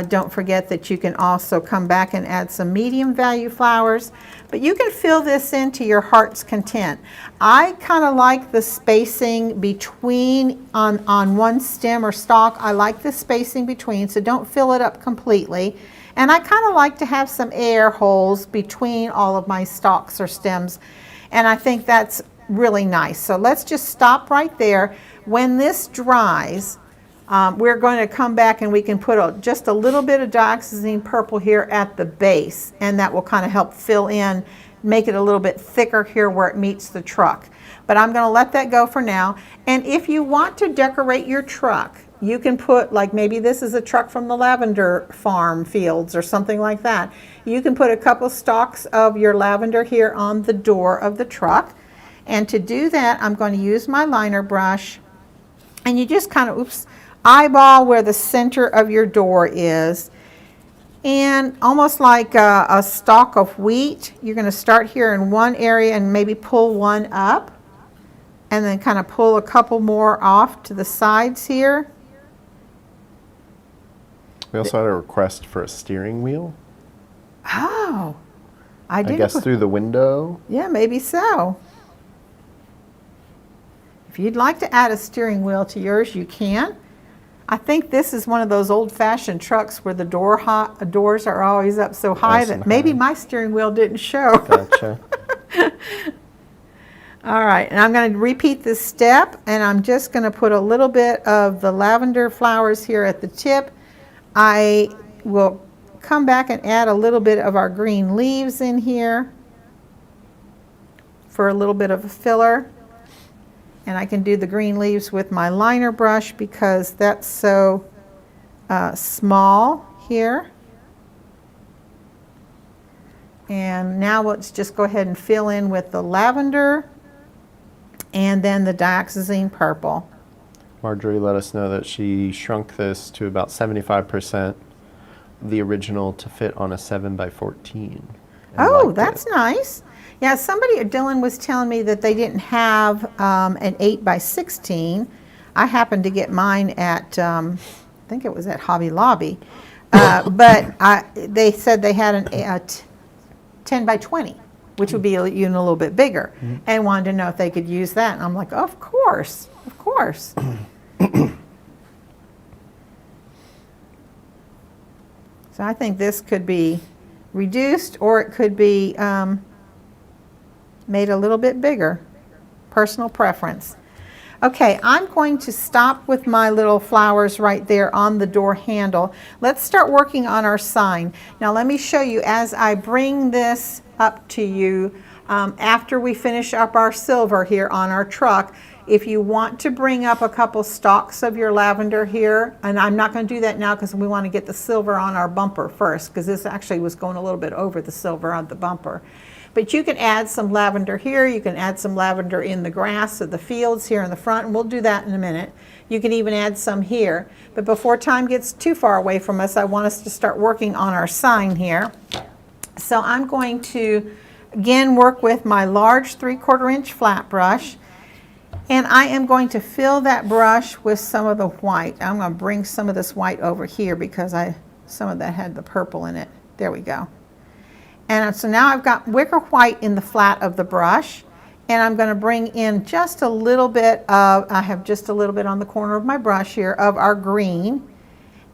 Don't forget that you can also come back and add some medium value flowers, but you can fill this into your heart's content. I kind of like the spacing between on one stem or stalk. I like the spacing between, so don't fill it up completely. And I kind of like to have some air holes between all of my stalks or stems, and I think that's really nice. So let's just stop right there. When this dries, we're going to come back and we can put just a little bit of dioxazine purple here at the base, and that will kind of help fill in, make it a little bit thicker here where it meets the truck. But I'm going to let that go for now. And if you want to decorate your truck, you can put, like maybe this is a truck from the lavender farm fields or something like that. You can put a couple stalks of your lavender here on the door of the truck. And to do that, I'm going to use my liner brush, and you just kind of, eyeball where the center of your door is, and almost like a stalk of wheat, you're going to start here in one area and maybe pull one up, and then kind of pull a couple more off to the sides here. We also had a request for a steering wheel. Oh, I guess through the window. Yeah, maybe so. If you'd like to add a steering wheel to yours, you can. I think this is one of those old-fashioned trucks where the doors are always up so high that maybe my steering wheel didn't show. Gotcha. All right, and I'm going to repeat this step, and I'm just going to put a little bit of the lavender flowers here at the tip. I will come back and add a little bit of our green leaves in here for a little bit of a filler. And I can do the green leaves with my liner brush because that's so small here. And now let's just go ahead and fill in with the lavender and then the dioxazine purple. Marjorie let us know that she shrunk this to about 75% the original to fit on a 7x14. Oh, that's nice. Yeah, Dylan was telling me that they didn't have an 8x16. I happened to get mine at, I think it was at Hobby Lobby, but they said they had a 10x20, which would be even a little bit bigger, and wanted to know if they could use that. And I'm like, of course, of course. So I think this could be reduced, or it could be made a little bit bigger. Personal preference. Okay, I'm going to stop with my little flowers right there on the door handle. Let's start working on our sign. Now let me show you as I bring this up to you after we finish up our silver here on our truck. If you want to bring up a couple stalks of your lavender here, and I'm not going to do that now because we want to get the silver on our bumper first, because this actually was going a little bit over the silver on the bumper. But you can add some lavender here, you can add some lavender in the grass of the fields here in the front, and we'll do that in a minute. You can even add some here. But before time gets too far away from us, I want us to start working on our sign here. So I'm going to, again, work with my large 3/4 inch flat brush. And I am going to fill that brush with some of the white. I'm going to bring some of this white over here because some of that had the purple in it. There we go. And so now I've got wicker white in the flat of the brush, and I'm going to bring in just a little bit of, I have just a little bit on the corner of my brush here of our green.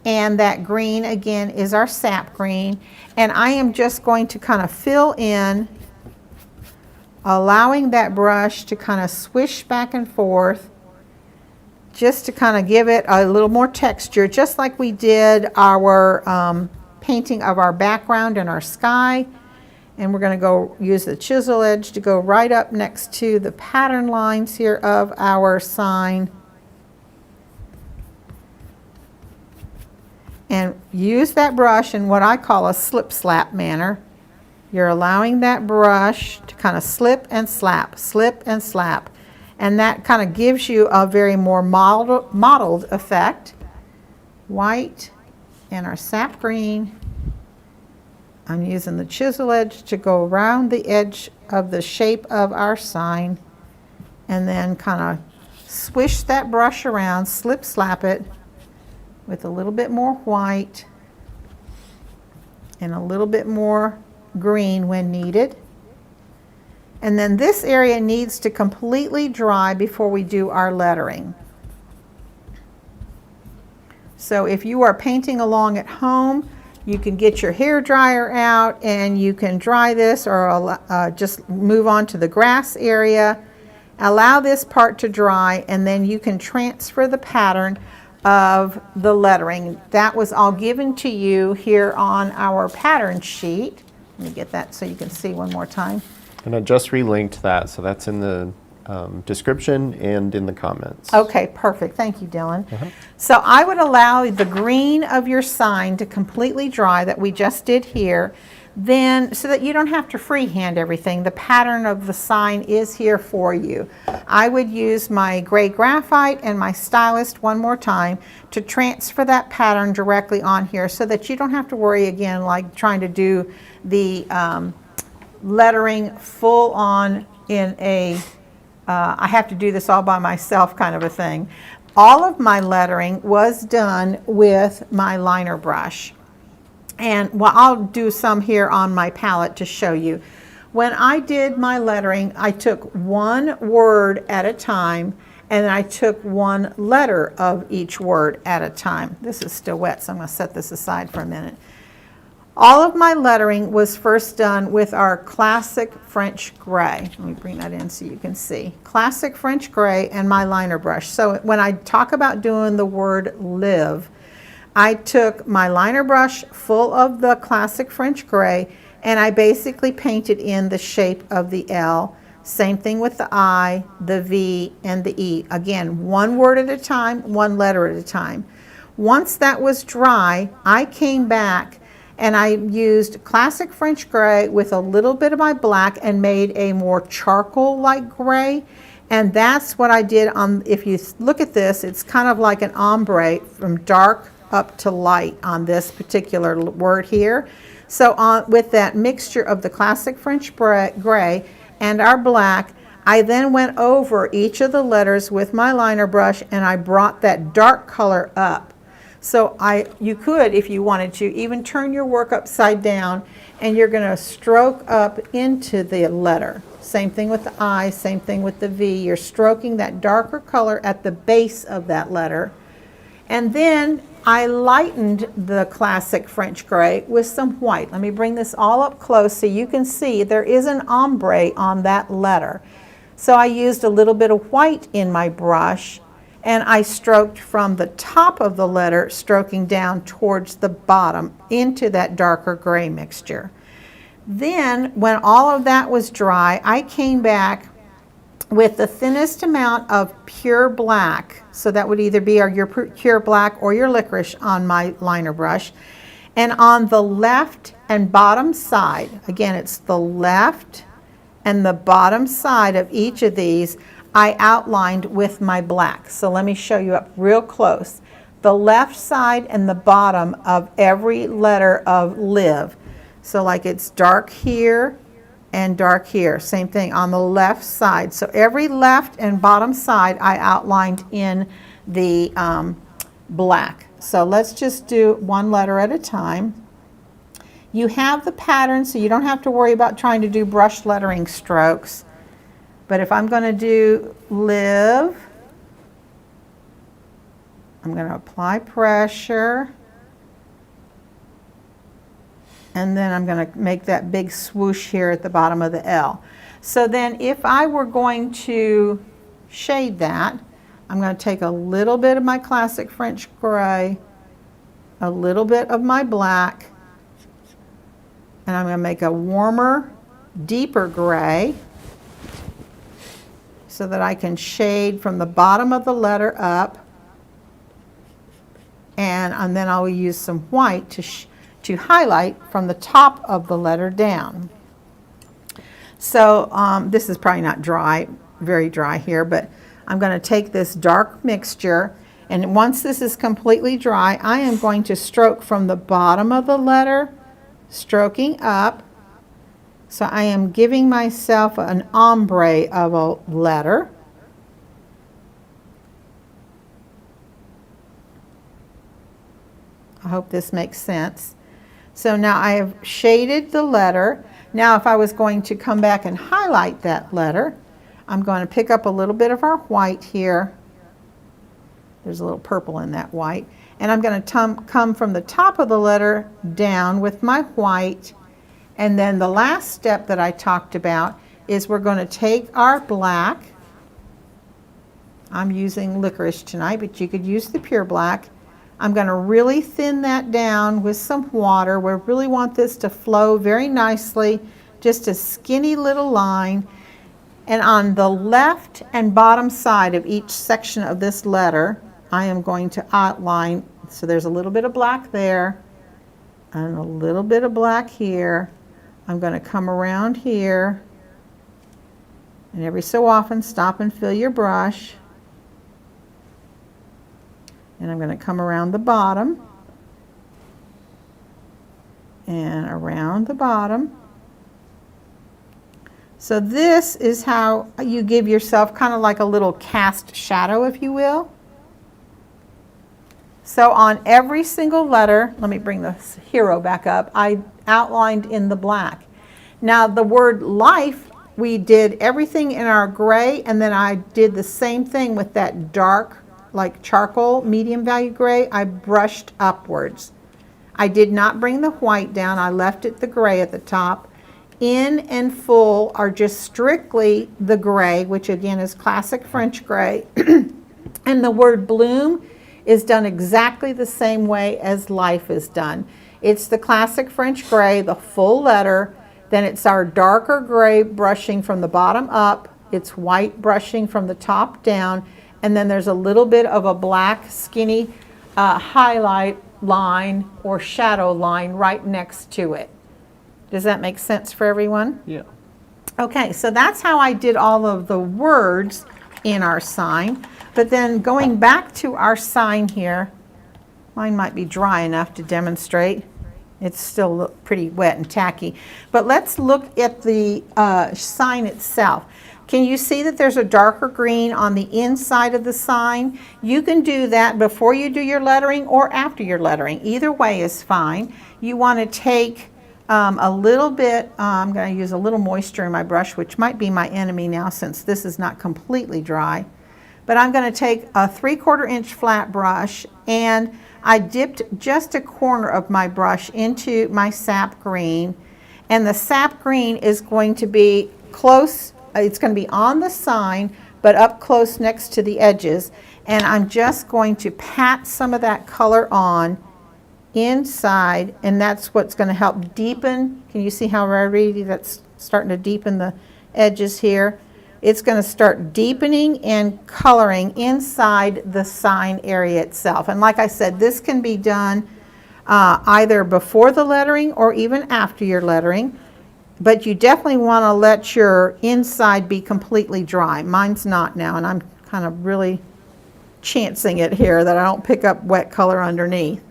And that green again is our sap green. And I am just going to kind of fill in, allowing that brush to kind of swish back and forth just to kind of give it a little more texture, just like we did our painting of our background and our sky. And we're going to go use the chisel edge to go right up next to the pattern lines here of our sign. And use that brush in what I call a slip slap manner. You're allowing that brush to kind of slip and slap, slip and slap. And that kind of gives you a very more mottled effect. White and our sap green. I'm using the chisel edge to go around the edge of the shape of our sign, and then kind of swish that brush around, slip slap it with a little bit more white and a little bit more green when needed. And then this area needs to completely dry before we do our lettering. So if you are painting along at home, you can get your hair dryer out and you can dry this, or just move on to the grass area. Allow this part to dry, and then you can transfer the pattern of the lettering. That was all given to you here on our pattern sheet. Let me get that so you can see one more time. And I just relinked that, so that's in the description and in the comments. Okay, perfect. Thank you, Dylan. So I would allow the green of your sign to completely dry that we just did here, then so that you don't have to freehand everything. The pattern of the sign is here for you. I would use my gray graphite and my stylist one more time to transfer that pattern directly on here so that you don't have to worry again like trying to do the lettering full on in a I have to do this all by myself kind of a thing. All of my lettering was done with my liner brush. And well, I'll do some here on my palette to show you. When I did my lettering, I took one word at a time, and I took one letter of each word at a time. This is still wet, so I'm going to set this aside for a minute. All of my lettering was first done with our classic French gray. Let me bring that in so you can see. Classic French gray and my liner brush. So when I talk about doing the word live, I took my liner brush full of the classic French gray, and I basically painted in the shape of the L. Same thing with the I, the V, and the E. Again, one word at a time, one letter at a time. Once that was dry, I came back and I used classic French gray with a little bit of my black and made a more charcoal-like gray. And that's what I did on, if you look at this, it's kind of like an ombre from dark up to light on this particular word here. So with that mixture of the classic French gray and our black, I then went over each of the letters with my liner brush and I brought that dark color up. So you could, if you wanted to, even turn your work upside down, and you're going to stroke up into the letter. Same thing with the I, same thing with the V. You're stroking that darker color at the base of that letter. And then I lightened the classic French gray with some white. Let me bring this all up close so you can see there is an ombre on that letter. So I used a little bit of white in my brush, and I stroked from the top of the letter, stroking down towards the bottom into that darker gray mixture. Then, when all of that was dry, I came back with the thinnest amount of pure black. So that would either be your pure black or your licorice on my liner brush. And on the left and bottom side, again, it's the left and the bottom side of each of these, I outlined with my black. So let me show you up real close. The left side and the bottom of every letter of live. So like it's dark here and dark here. Same thing on the left side. So every left and bottom side I outlined in the black. So let's just do one letter at a time. You have the pattern, so you don't have to worry about trying to do brush lettering strokes. But if I'm going to do live, I'm going to apply pressure. And then I'm going to make that big swoosh here at the bottom of the L. So then if I were going to shade that, I'm going to take a little bit of my classic French gray, a little bit of my black, and I'm going to make a warmer, deeper gray so that I can shade from the bottom of the letter up, and then I'll use some white to highlight from the top of the letter down. So this is probably not dry, very dry here, but I'm going to take this dark mixture, and once this is completely dry, I am going to stroke from the bottom of the letter, stroking up. So I am giving myself an ombre of a letter. I hope this makes sense. So now I have shaded the letter. Now if I was going to come back and highlight that letter, I'm going to pick up a little bit of our white here. There's a little purple in that white. And I'm going to come from the top of the letter down with my white. And then the last step that I talked about is we're going to take our black. I'm using licorice tonight, but you could use the pure black. I'm going to really thin that down with some water. We really want this to flow very nicely, just a skinny little line. And on the left and bottom side of each section of this letter, I am going to outline, so there's a little bit of black there, and a little bit of black here. I'm going to come around here, and every so often stop and fill your brush. And I'm going to come around the bottom, and around the bottom. So this is how you give yourself kind of like a little cast shadow, if you will. So on every single letter, let me bring the hero back up, I outlined in the black. Now the word life, we did everything in our gray, and then I did the same thing with that dark, like charcoal, medium value gray. I brushed upwards. I did not bring the white down. I left it the gray at the top. In and full are just strictly the gray, which again is classic French gray. And the word bloom is done exactly the same way as life is done. It's the classic French gray, the full letter, then it's our darker gray brushing from the bottom up, it's white brushing from the top down, and then there's a little bit of a black skinny highlight line or shadow line right next to it. Does that make sense for everyone? Yeah. Okay, so that's how I did all of the words in our sign. But then going back to our sign here, mine might be dry enough to demonstrate. It's still pretty wet and tacky. But let's look at the sign itself. Can you see that there's a darker green on the inside of the sign? You can do that before you do your lettering or after your lettering. Either way is fine. You want to take a little bit, I'm going to use a little moisture in my brush, which might be my enemy now since this is not completely dry. But I'm going to take a 3/4 inch flat brush, and I dipped just a corner of my brush into my sap green, and the sap green is going to be close, it's going to be on the sign but up close next to the edges, and I'm just going to pat some of that color on inside, and that's what's going to help deepen. Can you see how already that's starting to deepen the edges here? It's going to start deepening and coloring inside the sign area itself. And like I said, this can be done either before the lettering or even after your lettering, but you definitely want to let your inside be completely dry. Mine's not now, and I'm kind of really chancing it here that I don't pick up wet color underneath.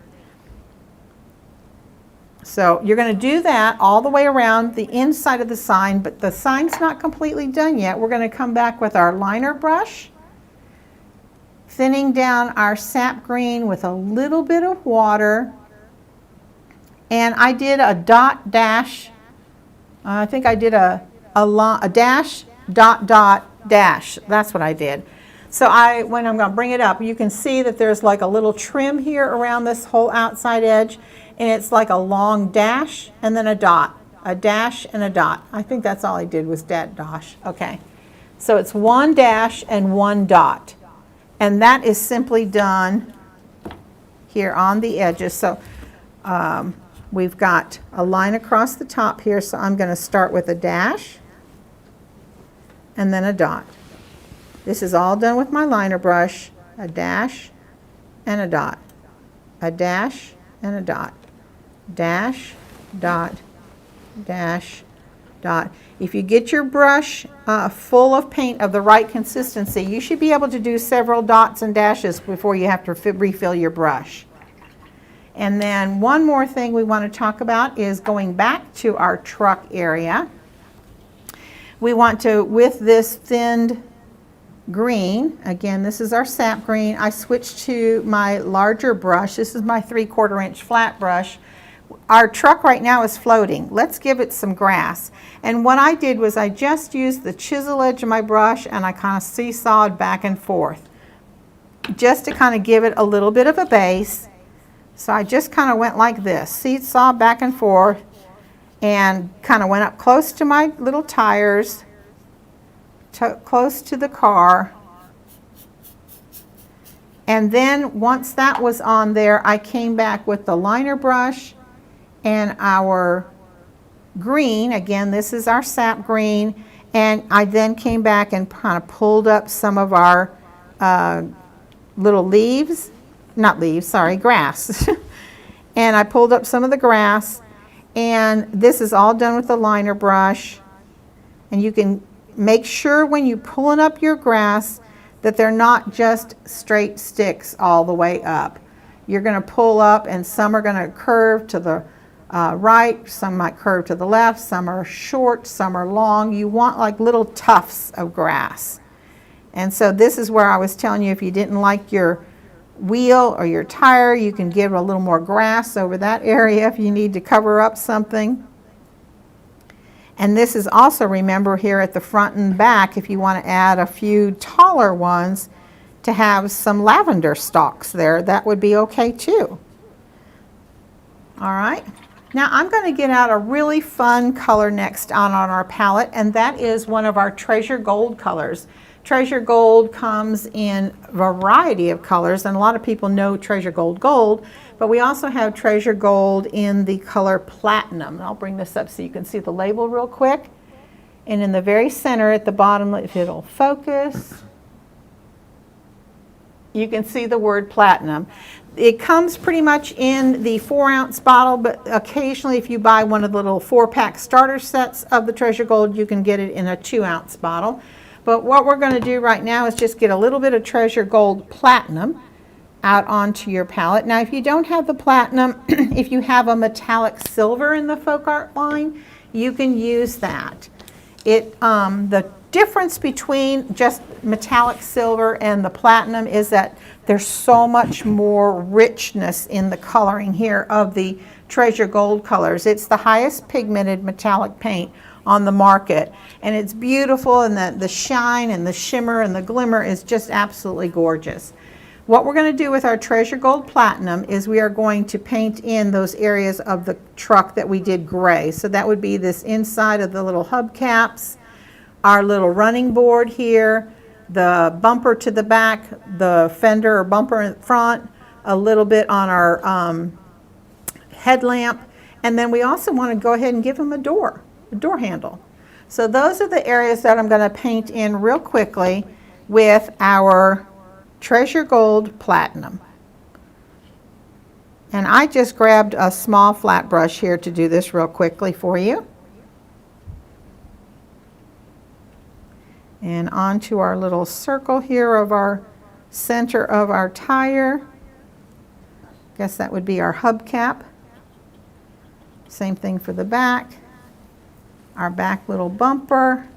So you're going to do that all the way around the inside of the sign, but the sign's not completely done yet. We're going to come back with our liner brush, thinning down our sap green with a little bit of water. And I did a dot dash. I think I did a dash, dot, dot, dash. That's what I did. So when I'm going to bring it up, you can see that there's like a little trim here around this whole outside edge. And it's like a long dash and then a dot, a dash and a dot. I think that's all I did was dash. Okay. So it's one dash and one dot. And that is simply done here on the edges. So we've got a line across the top here. So I'm going to start with a dash and then a dot. This is all done with my liner brush, a dash and a dot, a dash and a dot. Dash, dot, dash, dot. If you get your brush full of paint of the right consistency, you should be able to do several dots and dashes before you have to refill your brush. And then one more thing we want to talk about is going back to our truck area. We want to, with this thinned green, again, this is our sap green, I switched to my larger brush. This is my 3/4 inch flat brush. Our truck right now is floating. Let's give it some grass. And what I did was I just used the chisel edge of my brush and I kind of seesawed back and forth just to kind of give it a little bit of a base. So I just kind of went like this, seesaw back and forth, and kind of went up close to my little tires, close to the car. And then once that was on there, I came back with the liner brush and our green. Again, this is our sap green. And I then came back and kind of pulled up some of our little leaves, not leaves, sorry, grass. And I pulled up some of the grass. And this is all done with the liner brush. And you can make sure when you're pulling up your grass that they're not just straight sticks all the way up. You're going to pull up, and some are going to curve to the right, some might curve to the left, some are short, some are long. You want like little tufts of grass. And so this is where I was telling you, if you didn't like your wheel or your tire, you can give a little more grass over that area if you need to cover up something. And this is also, remember, here at the front and back, if you want to add a few taller ones to have some lavender stalks there, that would be okay too. All right. Now I'm going to get out a really fun color next on our palette, and that is one of our Treasure Gold colors. Treasure Gold comes in a variety of colors, and a lot of people know Treasure Gold Gold, but we also have Treasure Gold in the color Platinum. I'll bring this up so you can see the label real quick. And in the very center at the bottom, if it'll focus, you can see the word Platinum. It comes pretty much in the 4-ounce bottle, but occasionally if you buy one of the little 4-pack starter sets of the Treasure Gold, you can get it in a 2-ounce bottle. But what we're going to do right now is just get a little bit of Treasure Gold Platinum out onto your palette. Now if you don't have the Platinum, if you have a metallic silver in the folk art line, you can use that. The difference between just metallic silver and the Platinum is that there's so much more richness in the coloring here of the Treasure Gold colors. It's the highest pigmented metallic paint on the market, and it's beautiful, and the shine and the shimmer and the glimmer is just absolutely gorgeous. What we're going to do with our Treasure Gold Platinum is we are going to paint in those areas of the truck that we did gray. So that would be this inside of the little hubcaps, our little running board here, the bumper to the back, the fender or bumper in front, a little bit on our headlamp, and then we also want to go ahead and give them a door handle. So those are the areas that I'm going to paint in real quickly with our Treasure Gold Platinum. And I just grabbed a small flat brush here to do this real quickly for you. And onto our little circle here of our center of our tire. Guess that would be our hubcap. Same thing for the back. Our back little bumper.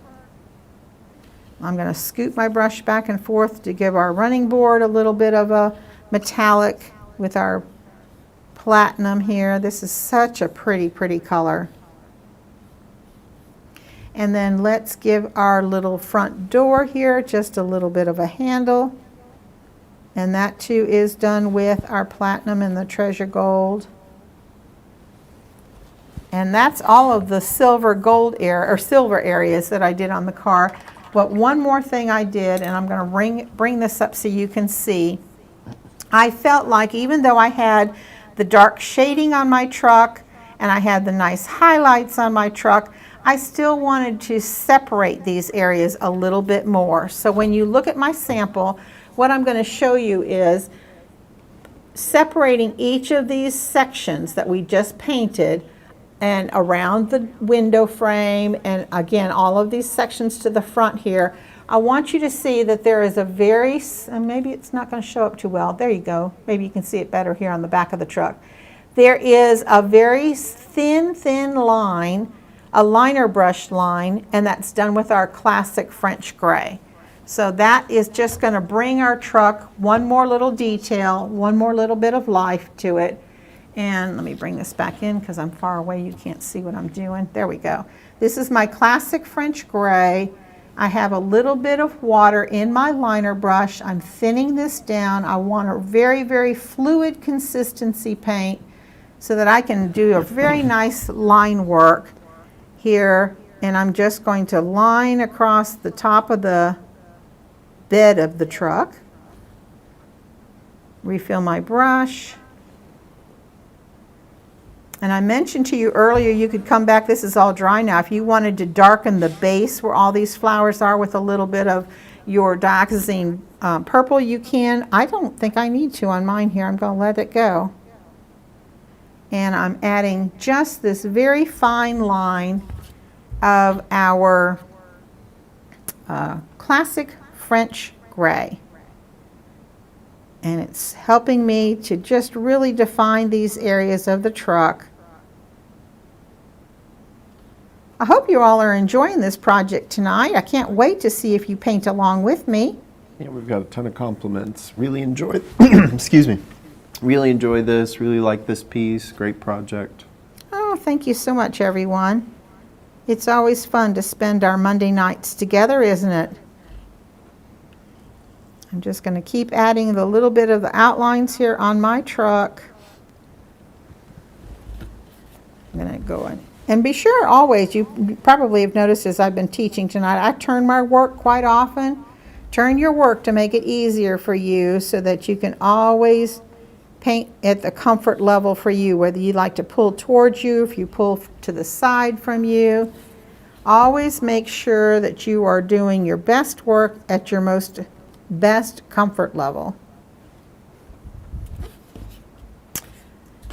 I'm going to scoop my brush back and forth to give our running board a little bit of a metallic with our Platinum here. This is such a pretty, pretty color. And then let's give our little front door here just a little bit of a handle. And that too is done with our Platinum and the Treasure Gold. And that's all of the silver areas that I did on the car. But one more thing I did, and I'm going to bring this up so you can see. I felt like even though I had the dark shading on my truck and I had the nice highlights on my truck, I still wanted to separate these areas a little bit more. So when you look at my sample, what I'm going to show you is separating each of these sections that we just painted and around the window frame, and again, all of these sections to the front here. I want you to see that there is a very, maybe it's not going to show up too well. There you go. Maybe you can see it better here on the back of the truck. There is a very thin line, a liner brush line, and that's done with our classic French gray. So that is just going to bring our truck one more little detail, one more little bit of life to it. And let me bring this back in because I'm far away. You can't see what I'm doing. There we go. This is my classic French gray. I have a little bit of water in my liner brush. I'm thinning this down. I want a very fluid consistency paint so that I can do a very nice line work here. And I'm just going to line across the top of the bed of the truck. Refill my brush. And I mentioned to you earlier, you could come back, this is all dry now. If you wanted to darken the base where all these flowers are with a little bit of your dioxazine purple, you can. I don't think I need to on mine here. I'm going to let it go. And I'm adding just this very fine line of our classic French gray. And it's helping me to just really define these areas of the truck. I hope you all are enjoying this project tonight. I can't wait to see if you paint along with me. Yeah, we've got a ton of compliments. Really enjoyed, excuse me. Really enjoy this, really like this piece. Great project. Oh, thank you so much, everyone. It's always fun to spend our Monday nights together, isn't it? I'm just going to keep adding the little bit of the outlines here on my truck. I'm going to go in. And be sure always, you probably have noticed as I've been teaching tonight, I turn my work quite often. Turn your work to make it easier for you so that you can always paint at the comfort level for you, whether you like to pull towards you, if you pull to the side from you. Always make sure that you are doing your best work at your best comfort level.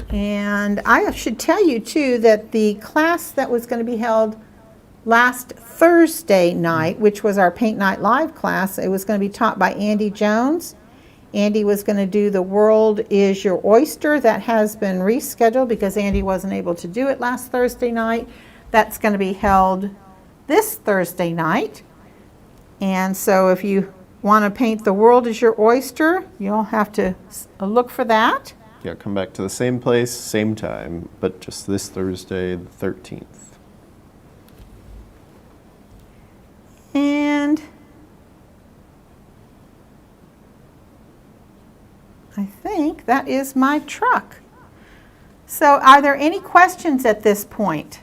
And I should tell you too that the class that was going to be held last Thursday night, which was our Paint Night Live class, it was going to be taught by Andy Jones. Andy was going to do The World is Your Oyster. That has been rescheduled because Andy wasn't able to do it last Thursday night. That's going to be held this Thursday night. And so if you want to paint The World is Your Oyster, you'll have to look for that. Yeah, come back to the same place, same time, but just this Thursday, the 13th. And I think that is my truck. So are there any questions at this point?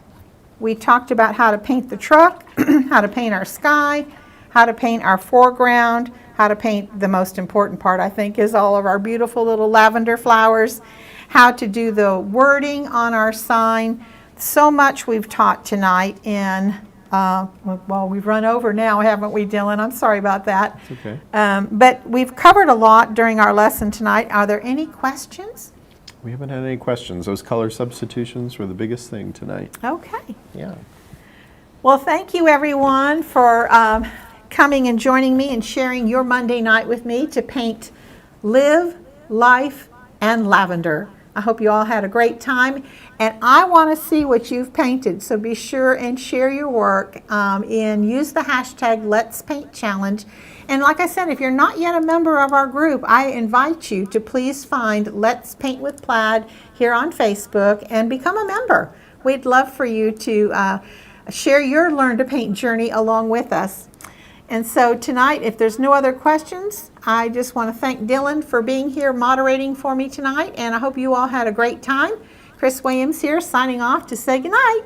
We talked about how to paint the truck, how to paint our sky, how to paint our foreground, how to paint the most important part, I think, is all of our beautiful little lavender flowers, how to do the wording on our sign. So much we've taught tonight in, well, we've run over now, haven't we, Dylan? I'm sorry about that. It's okay. But we've covered a lot during our lesson tonight. Are there any questions? We haven't had any questions. Those color substitutions were the biggest thing tonight. Okay. Yeah. Well, thank you, everyone, for coming and joining me and sharing your Monday night with me to paint Live, Life, and Lavender. I hope you all had a great time, and I want to see what you've painted, so be sure and share your work and use the hashtag Let's Paint Challenge. And like I said, if you're not yet a member of our group, I invite you to please find Let's Paint with Plaid here on Facebook and become a member. We'd love for you to share your Learn to Paint journey along with us. And so tonight, if there's no other questions, I just want to thank Dylan for being here moderating for me tonight, and I hope you all had a great time. Chris Williams here signing off to say goodnight.